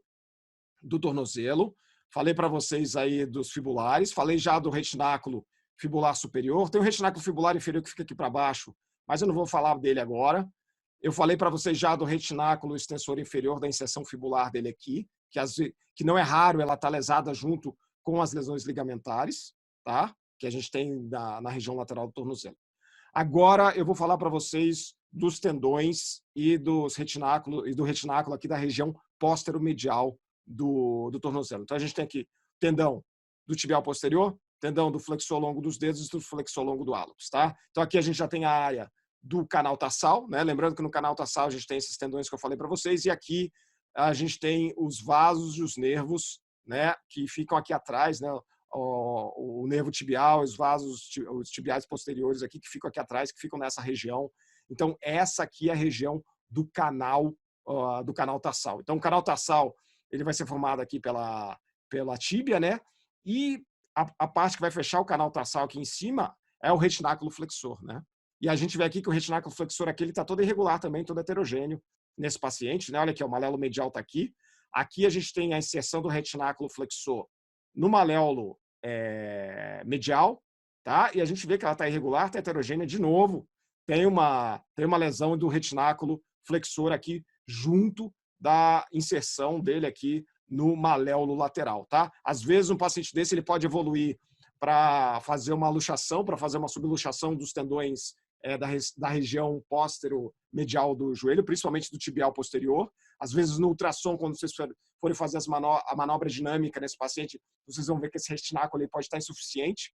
do tornozelo. Falei para vocês aí dos fibulares, falei já do retináculo fibular superior. Tem o retináculo fibular inferior que fica aqui para baixo, mas eu não vou falar dele agora. Eu falei para vocês já do retináculo extensor inferior, da inserção fibular dele aqui, que não é raro ela estar lesada junto com as lesões ligamentares, tá? Que a gente tem na região lateral do tornozelo. Agora eu vou falar para vocês dos tendões e do retináculo aqui da região póstero-medial do tornozelo. Então a gente tem aqui tendão do tibial posterior, tendão do flexor longo dos dedos e do flexor longo do hálux, tá? Então aqui a gente já tem a área do canal tarsal, né? Lembrando que no canal tarsal a gente tem esses tendões que eu falei para vocês, e aqui a gente tem os vasos e os nervos, né? Que ficam aqui atrás, né? O nervo tibial, os vasos, os tibiais posteriores aqui que ficam aqui atrás, que ficam nessa região. Então essa aqui é a região do canal tarsal. Então o canal tarsal ele vai ser formado aqui pela tíbia, né? E a parte que vai fechar o canal tarsal aqui em cima é o retináculo flexor, né? E a gente vê aqui que o retináculo flexor aqui ele está todo irregular também, todo heterogêneo nesse paciente, né? Olha aqui, o maléolo medial está aqui. Aqui a gente tem a inserção do retináculo flexor no maléolo medial, tá? E a gente vê que ela está irregular, está heterogênea de novo. Tem uma lesão do retináculo flexor aqui junto da inserção dele aqui no maléolo lateral, tá? Às vezes um paciente desse ele pode evoluir para fazer uma luxação, para fazer uma subluxação dos tendões da região póstero-medial do joelho, principalmente do tibial posterior. Às vezes, no ultrassom, quando vocês forem fazer a manobra dinâmica nesse paciente, vocês vão ver que esse retináculo ele pode estar insuficiente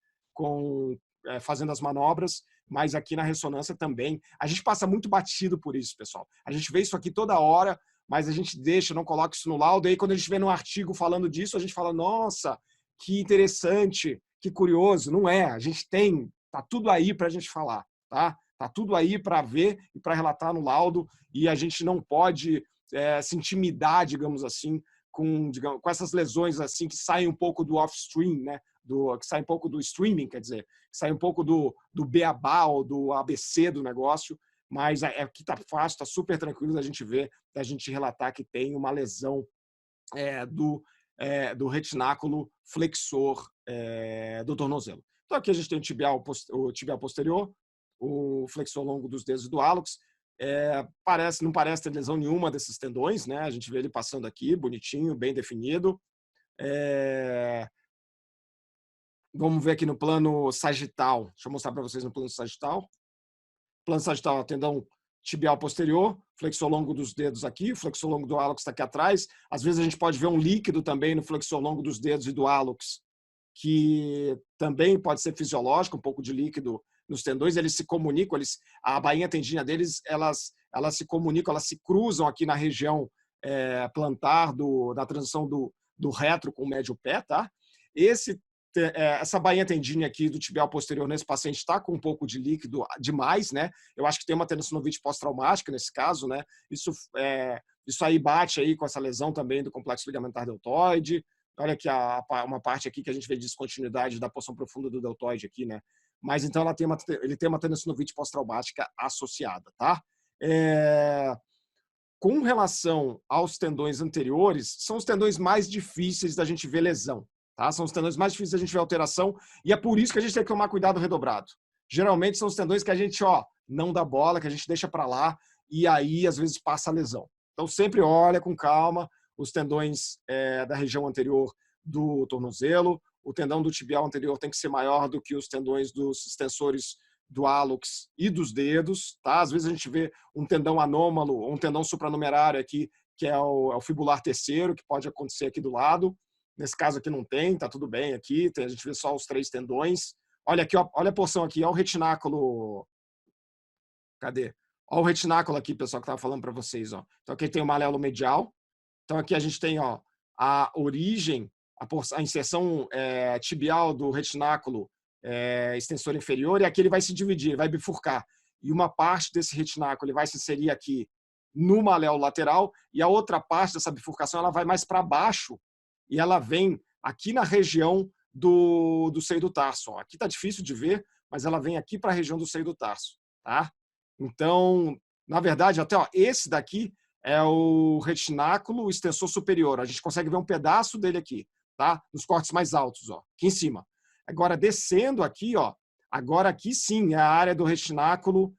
fazendo as manobras, mas aqui na ressonância também. A gente passa muito batido por isso, pessoal. A gente vê isso aqui toda hora, mas a gente deixa, não coloca isso no laudo. E aí, quando a gente vê no artigo falando disso, a gente fala, nossa, que interessante, que curioso. Não é, a gente tem, tá tudo aí para a gente falar, tá? Tá tudo aí para ver e para relatar no laudo, e a gente não pode se intimidar, digamos assim, com essas lesões assim que saem um pouco do off-stream, né? Que sai um pouco do streaming, quer dizer, que sai um pouco do beabá ou do ABC do negócio, mas aqui tá fácil, tá super tranquilo da gente ver, da gente relatar que tem uma lesão do retináculo flexor do tornozelo. Então aqui a gente tem o tibial posterior, o flexor longo dos dedos do hálux. Não parece ter lesão nenhuma desses tendões, né? A gente vê ele passando aqui, bonitinho, bem definido. Vamos ver aqui no plano sagital. Deixa eu mostrar para vocês no plano sagital. Plano sagital, tendão tibial posterior, flexor longo dos dedos aqui, flexor longo do hálux está aqui atrás. Às vezes a gente pode ver um líquido também no flexor longo dos dedos e do hálux, que também pode ser fisiológico, um pouco de líquido nos tendões. Eles se comunicam, a bainha tendinha deles, elas se comunicam, elas se cruzam aqui na região plantar da transição do retro com o médio pé, tá? Essa bainha tendinha aqui do tibial posterior nesse paciente está com um pouco de líquido demais, né? Eu acho que tem uma tenossinovite pós-traumática nesse caso, né? Isso aí bate aí com essa lesão também do complexo ligamentar deltoide. Olha aqui uma parte aqui que a gente vê de descontinuidade da porção profunda do deltoide aqui, né? Mas então ele tem uma tenossinovite pós-traumática associada, tá? Com relação aos tendões anteriores, são os tendões mais difíceis da gente ver lesão. Tá? São os tendões mais difíceis da gente ver alteração, e é por isso que a gente tem que tomar cuidado redobrado. Geralmente são os tendões que a gente não dá bola, que a gente deixa para lá, e aí às vezes passa a lesão. Então sempre olha com calma os tendões da região anterior do tornozelo. O tendão do tibial anterior tem que ser maior do que os tendões dos extensores do hálux e dos dedos. Tá? Às vezes a gente vê um tendão anômalo, um tendão supranumerário aqui, que é o fibular terceiro, que pode acontecer aqui do lado. Nesse caso aqui não tem, tá tudo bem aqui. A gente vê só os 3 tendões. Olha aqui, olha a porção aqui, olha o retináculo. Cadê? Olha o retináculo aqui, pessoal, que estava falando para vocês. Ó. Então aqui tem o malelo medial. Então aqui a gente tem a origem, a inserção tibial do retináculo extensor inferior, e aqui ele vai se dividir, vai bifurcar. E uma parte desse retináculo ele vai se inserir aqui no malelo lateral, e a outra parte dessa bifurcação ela vai mais para baixo, e ela vem aqui na região do seio do tarso. Aqui está difícil de ver, mas ela vem aqui para a região do seio do tarso. Tá? Então, na verdade, até esse daqui é o retináculo extensor superior. A gente consegue ver um pedaço dele aqui, tá? Nos cortes mais altos, aqui em cima. Agora, descendo aqui, agora aqui sim é a área do retináculo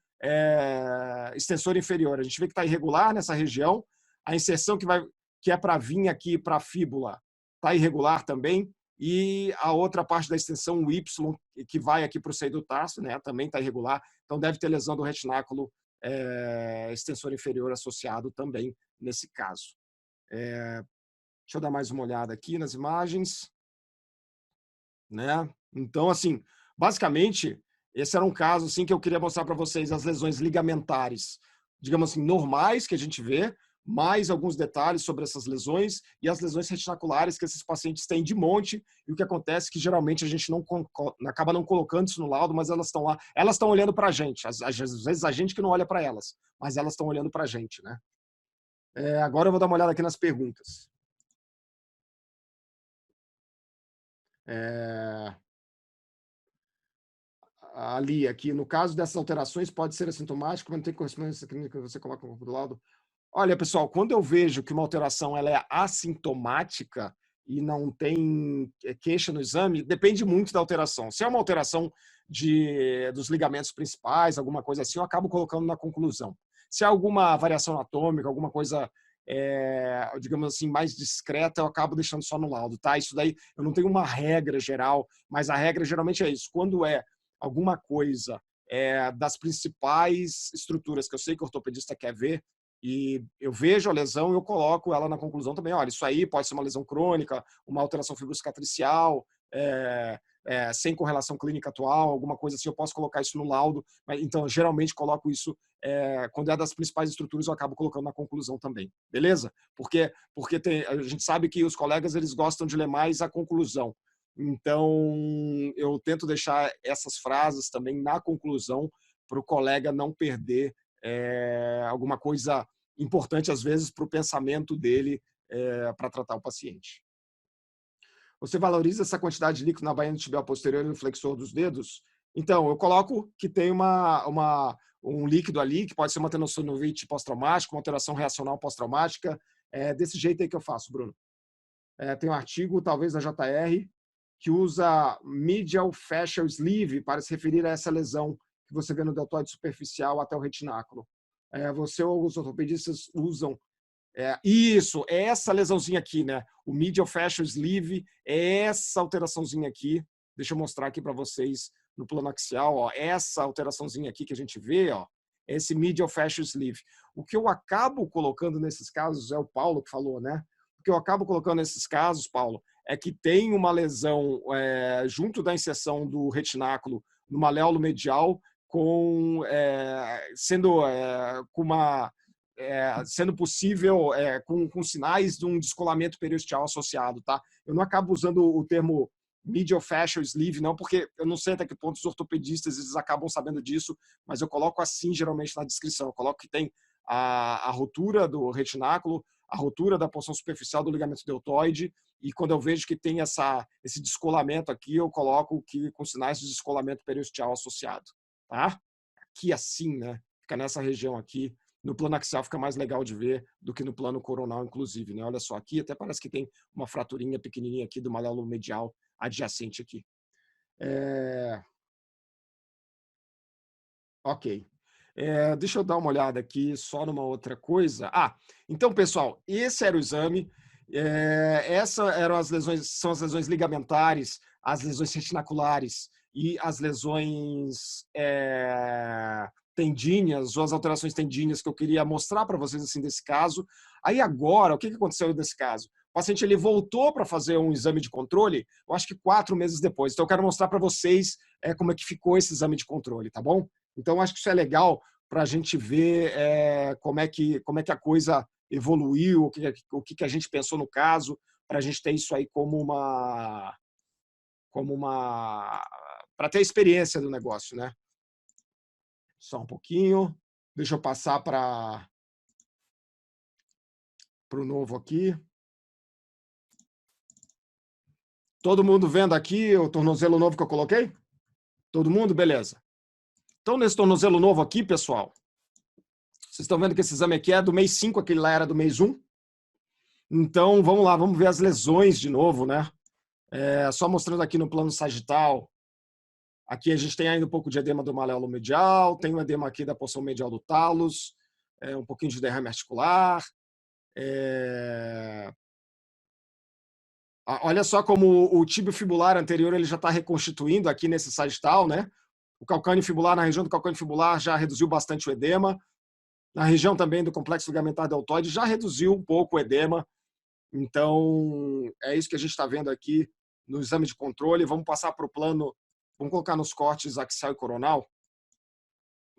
extensor inferior. A gente vê que está irregular nessa região. A inserção que é para vir aqui para a fíbula está irregular também, e a outra parte da extensão, o Y, que vai aqui para o seio do tarso, né, também está irregular, então deve ter lesão do retináculo extensor inferior associado também nesse caso. Deixa eu dar mais uma olhada aqui nas imagens. Né? Então, assim, basicamente, esse era um caso assim, que eu queria mostrar para vocês as lesões ligamentares, digamos assim, normais que a gente vê, mais alguns detalhes sobre essas lesões e as lesões retinaculares que esses pacientes têm de monte, e o que acontece é que geralmente a gente acaba não colocando isso no laudo, mas elas estão lá, elas estão olhando para a gente, às vezes a gente que não olha para elas, mas elas estão olhando para a gente, né? Agora eu vou dar uma olhada aqui nas perguntas. Ali, aqui, no caso dessas alterações, pode ser assintomático, mas não tem correspondência clínica que você coloca no do lado. Olha, pessoal, quando eu vejo que uma alteração ela é assintomática e não tem queixa no exame, depende muito da alteração. Se é uma alteração dos ligamentos principais, alguma coisa assim, eu acabo colocando na conclusão. Se é alguma variação anatômica, alguma coisa, digamos assim, mais discreta, eu acabo deixando só no laudo, tá? Isso daí, eu não tenho uma regra geral, mas a regra geralmente é isso. Quando é alguma coisa das principais estruturas que eu sei que o ortopedista quer ver, E eu vejo a lesão e eu coloco ela na conclusão também. Olha, isso aí pode ser uma lesão crônica, uma alteração fibrocicatricial, sem correlação clínica atual, alguma coisa assim, eu posso colocar isso no laudo. Então, geralmente, coloco isso, quando é das principais estruturas, eu acabo colocando na conclusão também. Beleza? Porque a gente sabe que os colegas eles gostam de ler mais a conclusão. Então, eu tento deixar essas frases também na conclusão para o colega não perder alguma coisa importante, às vezes, para o pensamento dele para tratar o paciente. Você valoriza essa quantidade de líquido na bainha tibial posterior e no flexor dos dedos? Então, eu coloco que tem um líquido ali, que pode ser uma tenosynovite pós-traumática, uma alteração reacional pós-traumática. É desse jeito aí que eu faço, Bruno. Tem um artigo, talvez da JR, que usa medial fascial sleeve para se referir a essa lesão que você vê no deltoide superficial até o retináculo. Você ou os ortopedistas usam isso, é essa lesãozinha aqui, né? O medial fascial sleeve é essa alteraçãozinha aqui. Deixa eu mostrar aqui para vocês no plano axial, ó, essa alteraçãozinha aqui que a gente vê, ó, esse medial fascial sleeve. O que eu acabo colocando nesses casos, é o Paulo que falou, né? O que eu acabo colocando nesses casos, Paulo, é que tem uma lesão junto da inserção do retináculo no maléolo medial, sendo possível com sinais de um descolamento periosteal associado, tá? Eu não acabo usando o termo medial fascial sleeve, não, porque eu não sei até que ponto os ortopedistas eles acabam sabendo disso, mas eu coloco assim geralmente na descrição. Eu coloco que tem a rotura do retináculo, a rotura da porção superficial do ligamento deltoide, e quando eu vejo que tem esse descolamento aqui, eu coloco que com sinais de descolamento periosteal associado, tá? Aqui assim, né? Fica nessa região aqui. No plano axial fica mais legal de ver do que no plano coronal, inclusive, né? Olha só, aqui até parece que tem uma fraturinha pequenininha aqui do maléolo medial adjacente aqui. Ok. Deixa eu dar uma olhada aqui só numa outra coisa. Então, pessoal, esse era o exame. Essas eram são as lesões ligamentares, as lesões retinaculares e as lesões tendíneas, ou as alterações tendíneas que eu queria mostrar para vocês assim desse caso. Aí agora, o que aconteceu nesse caso? O paciente ele voltou para fazer um exame de controle, eu acho que 4 meses depois. Então eu quero mostrar para vocês como é que ficou esse exame de controle, tá bom? Então eu acho que isso é legal para a gente ver como é que a coisa evoluiu, o que a gente pensou no caso, para a gente ter isso aí como para ter a experiência do negócio, né? Só um pouquinho. Deixa eu passar para o novo aqui. Todo mundo vendo aqui o tornozelo novo que eu coloquei? Todo mundo? Beleza. Então, nesse tornozelo novo aqui, pessoal, vocês estão vendo que esse exame aqui é do mês 5, aquele lá era do mês 1. Então, vamos lá, vamos ver as lesões de novo, né? Só mostrando aqui no plano sagital. Aqui a gente tem ainda um pouco de edema do maléolo medial, tem um edema aqui da porção medial do talos, um pouquinho de derrame articular. Olha só como o tíbio fibular anterior ele já está reconstituindo aqui nesse sagital, né? O calcâneo fibular, na região do calcâneo fibular, já reduziu bastante o edema. Na região também do complexo ligamentar deltoide, já reduziu um pouco o edema. Então, é isso que a gente está vendo aqui no exame de controle. Vamos passar para o plano, vamos colocar nos cortes axial e coronal.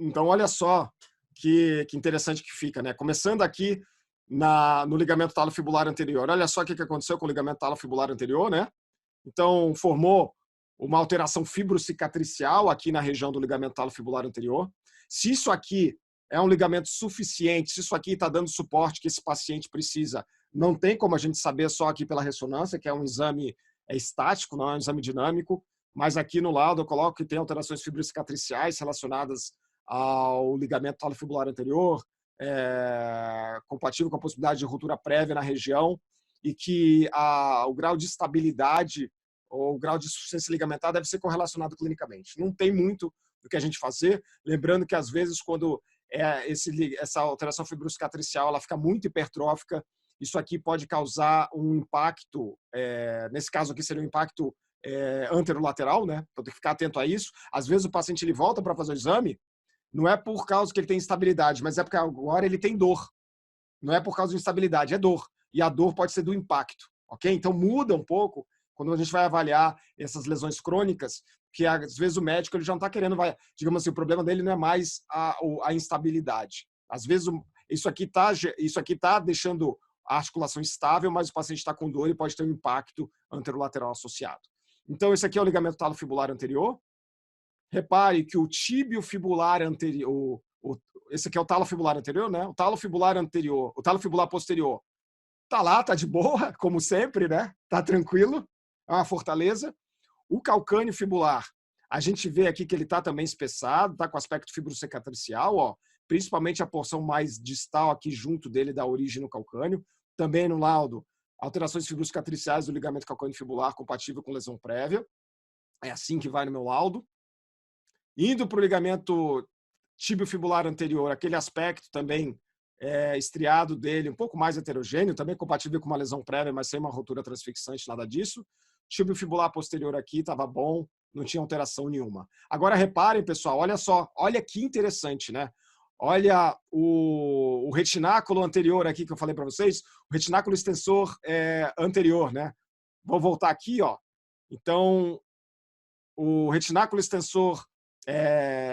Então, olha só que interessante que fica, né? Começando aqui no ligamento talofibular anterior. Olha só o que aconteceu com o ligamento talofibular anterior, né? Então, formou uma alteração fibrocicatricial aqui na região do ligamento talofibular anterior. Se isso aqui é um ligamento suficiente, se isso aqui está dando suporte que esse paciente precisa, não tem como a gente saber só aqui pela ressonância, que é um exame estático, não é um exame dinâmico, mas aqui no lado eu coloco que tem alterações fibrocicatriciais relacionadas ao ligamento talofibular anterior, compatível com a possibilidade de ruptura prévia na região, e que o grau de estabilidade ou o grau de insuficiência ligamentar deve ser correlacionado clinicamente. Não tem muito do que a gente fazer, lembrando que às vezes quando essa alteração fibrocicatricial ela fica muito hipertrófica, isso aqui pode causar um impacto, nesse caso aqui seria um impacto anterolateral, né? Então tem que ficar atento a isso. Às vezes o paciente ele volta para fazer o exame, não é por causa que ele tem instabilidade, mas é porque agora ele tem dor. Não é por causa de instabilidade, é dor. E a dor pode ser do impacto, ok? Então muda um pouco quando a gente vai avaliar essas lesões crônicas, que às vezes o médico ele já não está querendo, digamos assim, o problema dele não é mais a instabilidade. Às vezes isso aqui tá deixando a articulação estável, mas o paciente está com dor e pode ter um impacto anterolateral associado. Então esse aqui é o ligamento talofibular anterior. Repare que o tíbio fibular anterior, esse aqui é o talofibular anterior, né? O talofibular anterior, o talofibular posterior tá lá, tá de boa, como sempre, né? Tá tranquilo, é uma fortaleza. O calcâneo fibular, a gente vê aqui que ele tá também espessado, tá com aspecto fibrocicatricial, ó, principalmente a porção mais distal aqui junto dele da origem no calcâneo. Também no laudo, alterações fibrocicatriciais do ligamento calcâneo fibular compatível com lesão prévia. É assim que vai no meu laudo. Indo para o ligamento tibio-fibular anterior, aquele aspecto também estriado dele, um pouco mais heterogêneo, também compatível com uma lesão prévia, mas sem uma rotura transfixante, nada disso. Tibio-fibular posterior aqui estava bom, não tinha alteração nenhuma. Agora reparem, pessoal, olha só, olha que interessante, né? Olha o retináculo anterior aqui que eu falei para vocês, o retináculo extensor anterior, né? Vou voltar aqui, ó. Então, o retináculo extensor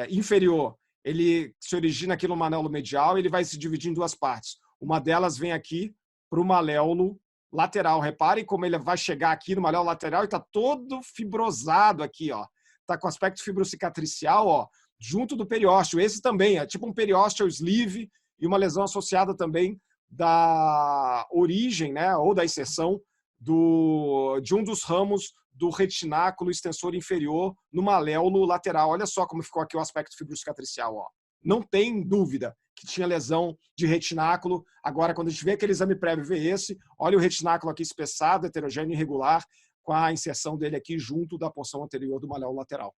inferior, ele se origina aqui no maléolo medial e ele vai se dividir em duas partes. Uma delas vem aqui para o maléolo lateral. Reparem como ele vai chegar aqui no maléolo lateral e está todo fibrosado aqui, ó. Está com aspecto fibrocicatricial, ó, junto do periósteo. Esse também é tipo um periósteo sleeve e uma lesão associada também da origem, né, ou da inserção de um dos ramos do retináculo extensor inferior no maléolo lateral. Olha só como ficou aqui o aspecto fibrocicatricial. Ó. Não tem dúvida que tinha lesão de retináculo. Agora, quando a gente vê aquele exame prévio, vê esse, olha o retináculo aqui espessado, heterogêneo e irregular, com a inserção dele aqui junto da porção anterior do maléolo lateral.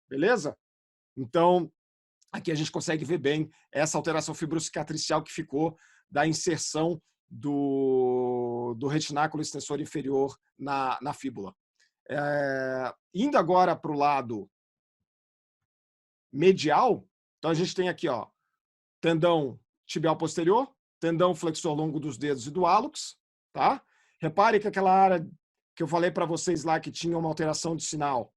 Beleza? Então, aqui a gente consegue ver bem essa alteração fibrocicatricial que ficou da inserção do retináculo extensor inferior na fíbula. Indo agora para o lado medial, então a gente tem aqui, ó, tendão tibial posterior, tendão flexor longo dos dedos e do hálux, tá? Repare que aquela área que eu falei para vocês lá que tinha uma alteração de sinal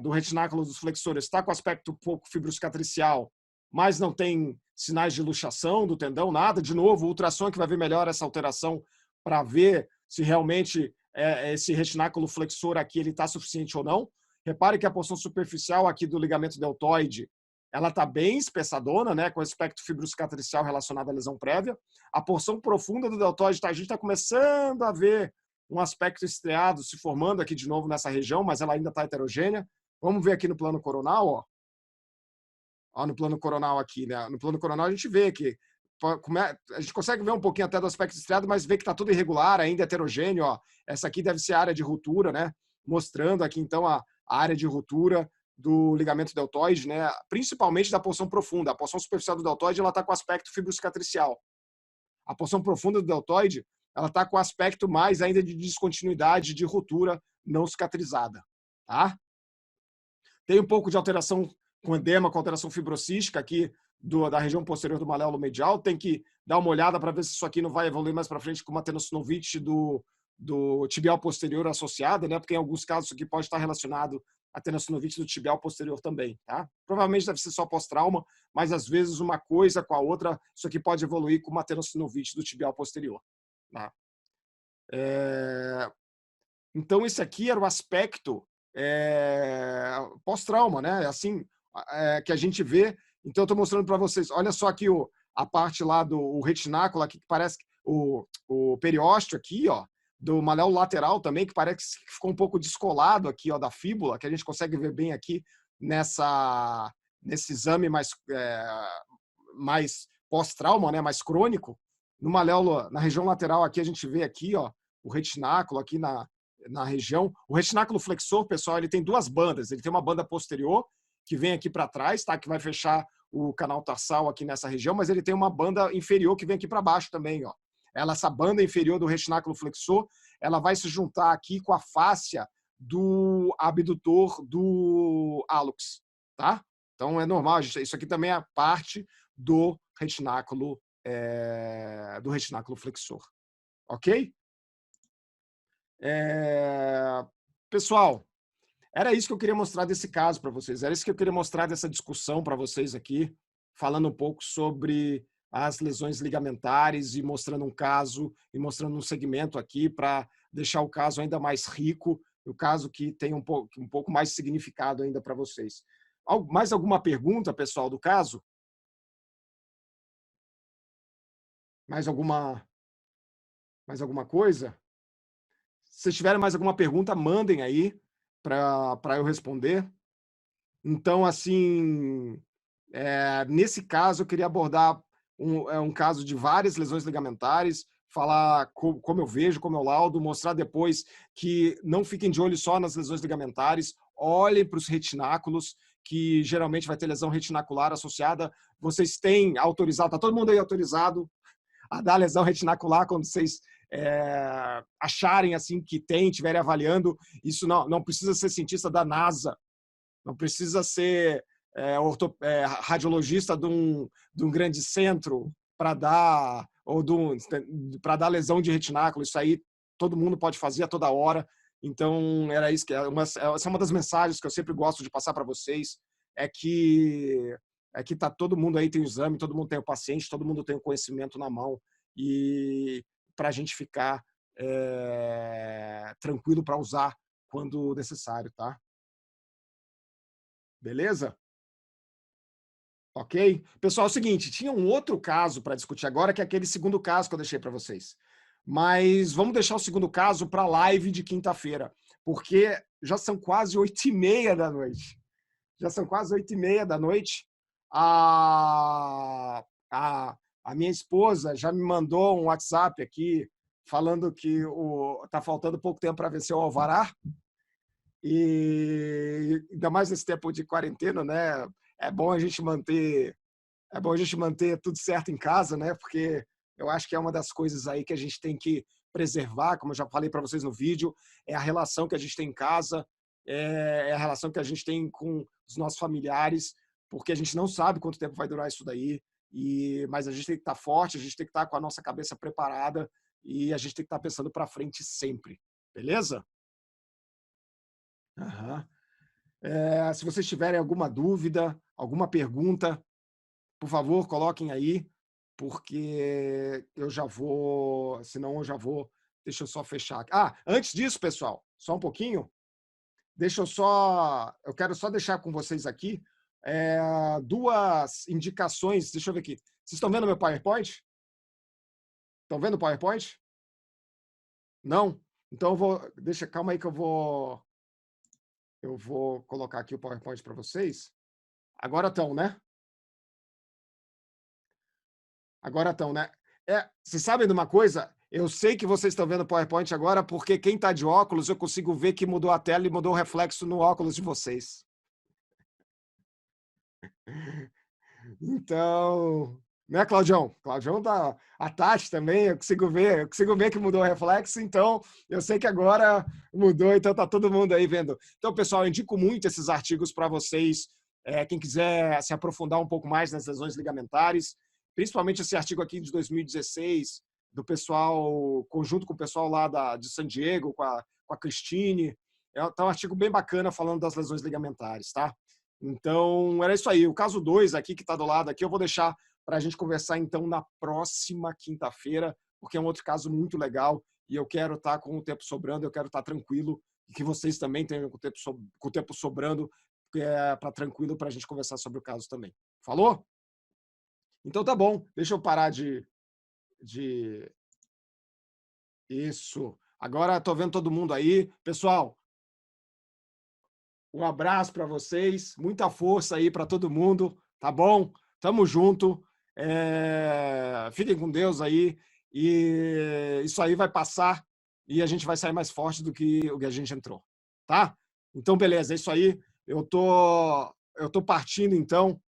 do retináculo dos flexores está com aspecto pouco fibrocicatricial, mas não tem sinais de luxação do tendão, nada. De novo, o ultrassom que vai ver melhor essa alteração para ver se realmente esse retináculo flexor aqui ele está suficiente ou não. Repare que a porção superficial aqui do ligamento deltoide ela está bem espessadona, né, com aspecto fibrocicatricial relacionado à lesão prévia. A porção profunda do deltoide, a gente está começando a ver um aspecto estriado se formando aqui de novo nessa região, mas ela ainda está heterogênea. Vamos ver aqui no plano coronal, ó. Ó, no plano coronal aqui, né? No plano coronal a gente vê que a gente consegue ver um pouquinho até do aspecto estriado, mas vê que está tudo irregular, ainda heterogêneo, ó. Essa aqui deve ser a área de ruptura, né? Mostrando aqui então a área de ruptura do ligamento deltoide, né? Principalmente da porção profunda. A porção superficial do deltoide ela está com aspecto fibrocicatricial. A porção profunda do deltoide ela está com aspecto mais ainda de descontinuidade, de ruptura não cicatrizada, tá? Tem um pouco de alteração com edema, com alteração fibrocística aqui da região posterior do maléolo medial. Tem que dar uma olhada para ver se isso aqui não vai evoluir mais para frente com uma tenossinovite do tibial posterior associada, né? Porque em alguns casos isso aqui pode estar relacionado à tenossinovite do tibial posterior também, tá? Provavelmente deve ser só pós-trauma, mas às vezes uma coisa com a outra, isso aqui pode evoluir com uma tenossinovite do tibial posterior. Tá? Então, esse aqui era o aspecto pós-trauma, né? Assim que a gente vê. Então, eu estou mostrando para vocês. Olha só aqui a parte lá do retináculo, aqui, que parece o periósteo aqui, ó, do maléolo lateral também, que parece que ficou um pouco descolado aqui, ó, da fíbula, que a gente consegue ver bem aqui nesse exame mais pós-trauma, né? Mais crônico. No maléolo, na região lateral aqui, a gente vê aqui, ó, o retináculo aqui na região. O retináculo flexor, pessoal, ele tem duas bandas. Ele tem uma banda posterior, que vem aqui para trás, tá? Que vai fechar o canal tarsal aqui nessa região, mas ele tem uma banda inferior que vem aqui para baixo também, ó. Essa banda inferior do retináculo flexor, ela vai se juntar aqui com a fáscia do abdutor do hálux, tá? Então, é normal. Isso aqui também é parte do retináculo do retináculo flexor. Ok? Pessoal, era isso que eu queria mostrar desse caso para vocês. Era isso que eu queria mostrar dessa discussão para vocês aqui, falando um pouco sobre as lesões ligamentares e mostrando um caso e mostrando um segmento aqui para deixar o caso ainda mais rico, o caso que tem um pouco mais significado ainda para vocês. Mais alguma pergunta, pessoal, do caso? Mais alguma coisa? Se tiverem mais alguma pergunta, mandem aí para eu responder. Então, assim, nesse caso, eu queria abordar um caso de várias lesões ligamentares, falar como eu vejo, como eu laudo, mostrar depois que não fiquem de olho só nas lesões ligamentares, olhem para os retináculos, que geralmente vai ter lesão retinacular associada. Vocês têm autorizado, está todo mundo aí autorizado a dar lesão retinacular quando vocês acharem assim que tem, estiverem avaliando. Isso não precisa ser cientista da NASA, não precisa ser radiologista de um grande centro para dar lesão de retináculo. Isso aí todo mundo pode fazer a toda hora. Então, era isso essa é uma das mensagens que eu sempre gosto de passar para vocês, é que tá todo mundo aí tem o exame, todo mundo tem o paciente, todo mundo tem o conhecimento na mão, e para a gente ficar tranquilo para usar quando necessário, tá? Beleza? Ok? Pessoal, é o seguinte, tinha um outro caso para discutir agora, que é aquele segundo caso que eu deixei para vocês. Mas vamos deixar o segundo caso para a live de quinta-feira, porque já são quase 8h30 da noite. Já são quase 8h30 da noite. A minha esposa já me mandou um WhatsApp aqui falando que tá faltando pouco tempo para vencer o alvará. E ainda mais nesse tempo de quarentena, né? É bom a gente manter tudo certo em casa, né? Porque eu acho que é uma das coisas aí que a gente tem que preservar, como eu já falei para vocês no vídeo, é a relação que a gente tem em casa, é a relação que a gente tem com os nossos familiares, porque a gente não sabe quanto tempo vai durar isso daí, mas a gente tem que estar forte, a gente tem que estar com a nossa cabeça preparada e a gente tem que estar pensando para frente sempre, beleza? Aham. Se vocês tiverem alguma dúvida, alguma pergunta, por favor, coloquem aí, porque eu já vou, senão eu já vou, deixa eu só fechar aqui. Antes disso, pessoal, só um pouquinho, eu quero só deixar com vocês aqui duas indicações, deixa eu ver aqui. Vocês estão vendo meu PowerPoint? Estão vendo o PowerPoint? Não? Então calma aí que eu vou colocar aqui o PowerPoint para vocês. Agora estão, né? Agora estão, né? Vocês sabem de uma coisa? Eu sei que vocês estão vendo o PowerPoint agora, porque quem está de óculos, eu consigo ver que mudou a tela e mudou o reflexo no óculos de vocês. Então, né, Claudião? Claudião tá. A Tati também, eu consigo ver que mudou o reflexo, então eu sei que agora mudou, então tá todo mundo aí vendo. Então, pessoal, eu indico muito esses artigos para vocês. Quem quiser se aprofundar um pouco mais nas lesões ligamentares, principalmente esse artigo aqui de 2016, do pessoal, conjunto com o pessoal lá de San Diego, com a Christine. Tá um artigo bem bacana falando das lesões ligamentares, tá? Então, era isso aí. O caso 2 aqui, que está do lado aqui, eu vou deixar para a gente conversar, então, na próxima quinta-feira, porque é um outro caso muito legal e eu quero estar com o tempo sobrando, eu quero estar tranquilo e que vocês também tenham com o tempo sobrando para tranquilo para a gente conversar sobre o caso também. Falou? Então, tá bom. Deixa eu parar de... Isso. Agora, estou vendo todo mundo aí. Pessoal, um abraço para vocês, muita força aí para todo mundo, tá bom? Tamo junto, fiquem com Deus aí, e isso aí vai passar e a gente vai sair mais forte do que o que a gente entrou, tá? Então, beleza, é isso aí. Eu tô partindo, então.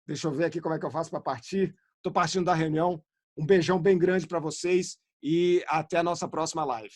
Deixa eu ver aqui como é que eu faço para partir. Tô partindo da reunião. Um beijão bem grande para vocês e até a nossa próxima live.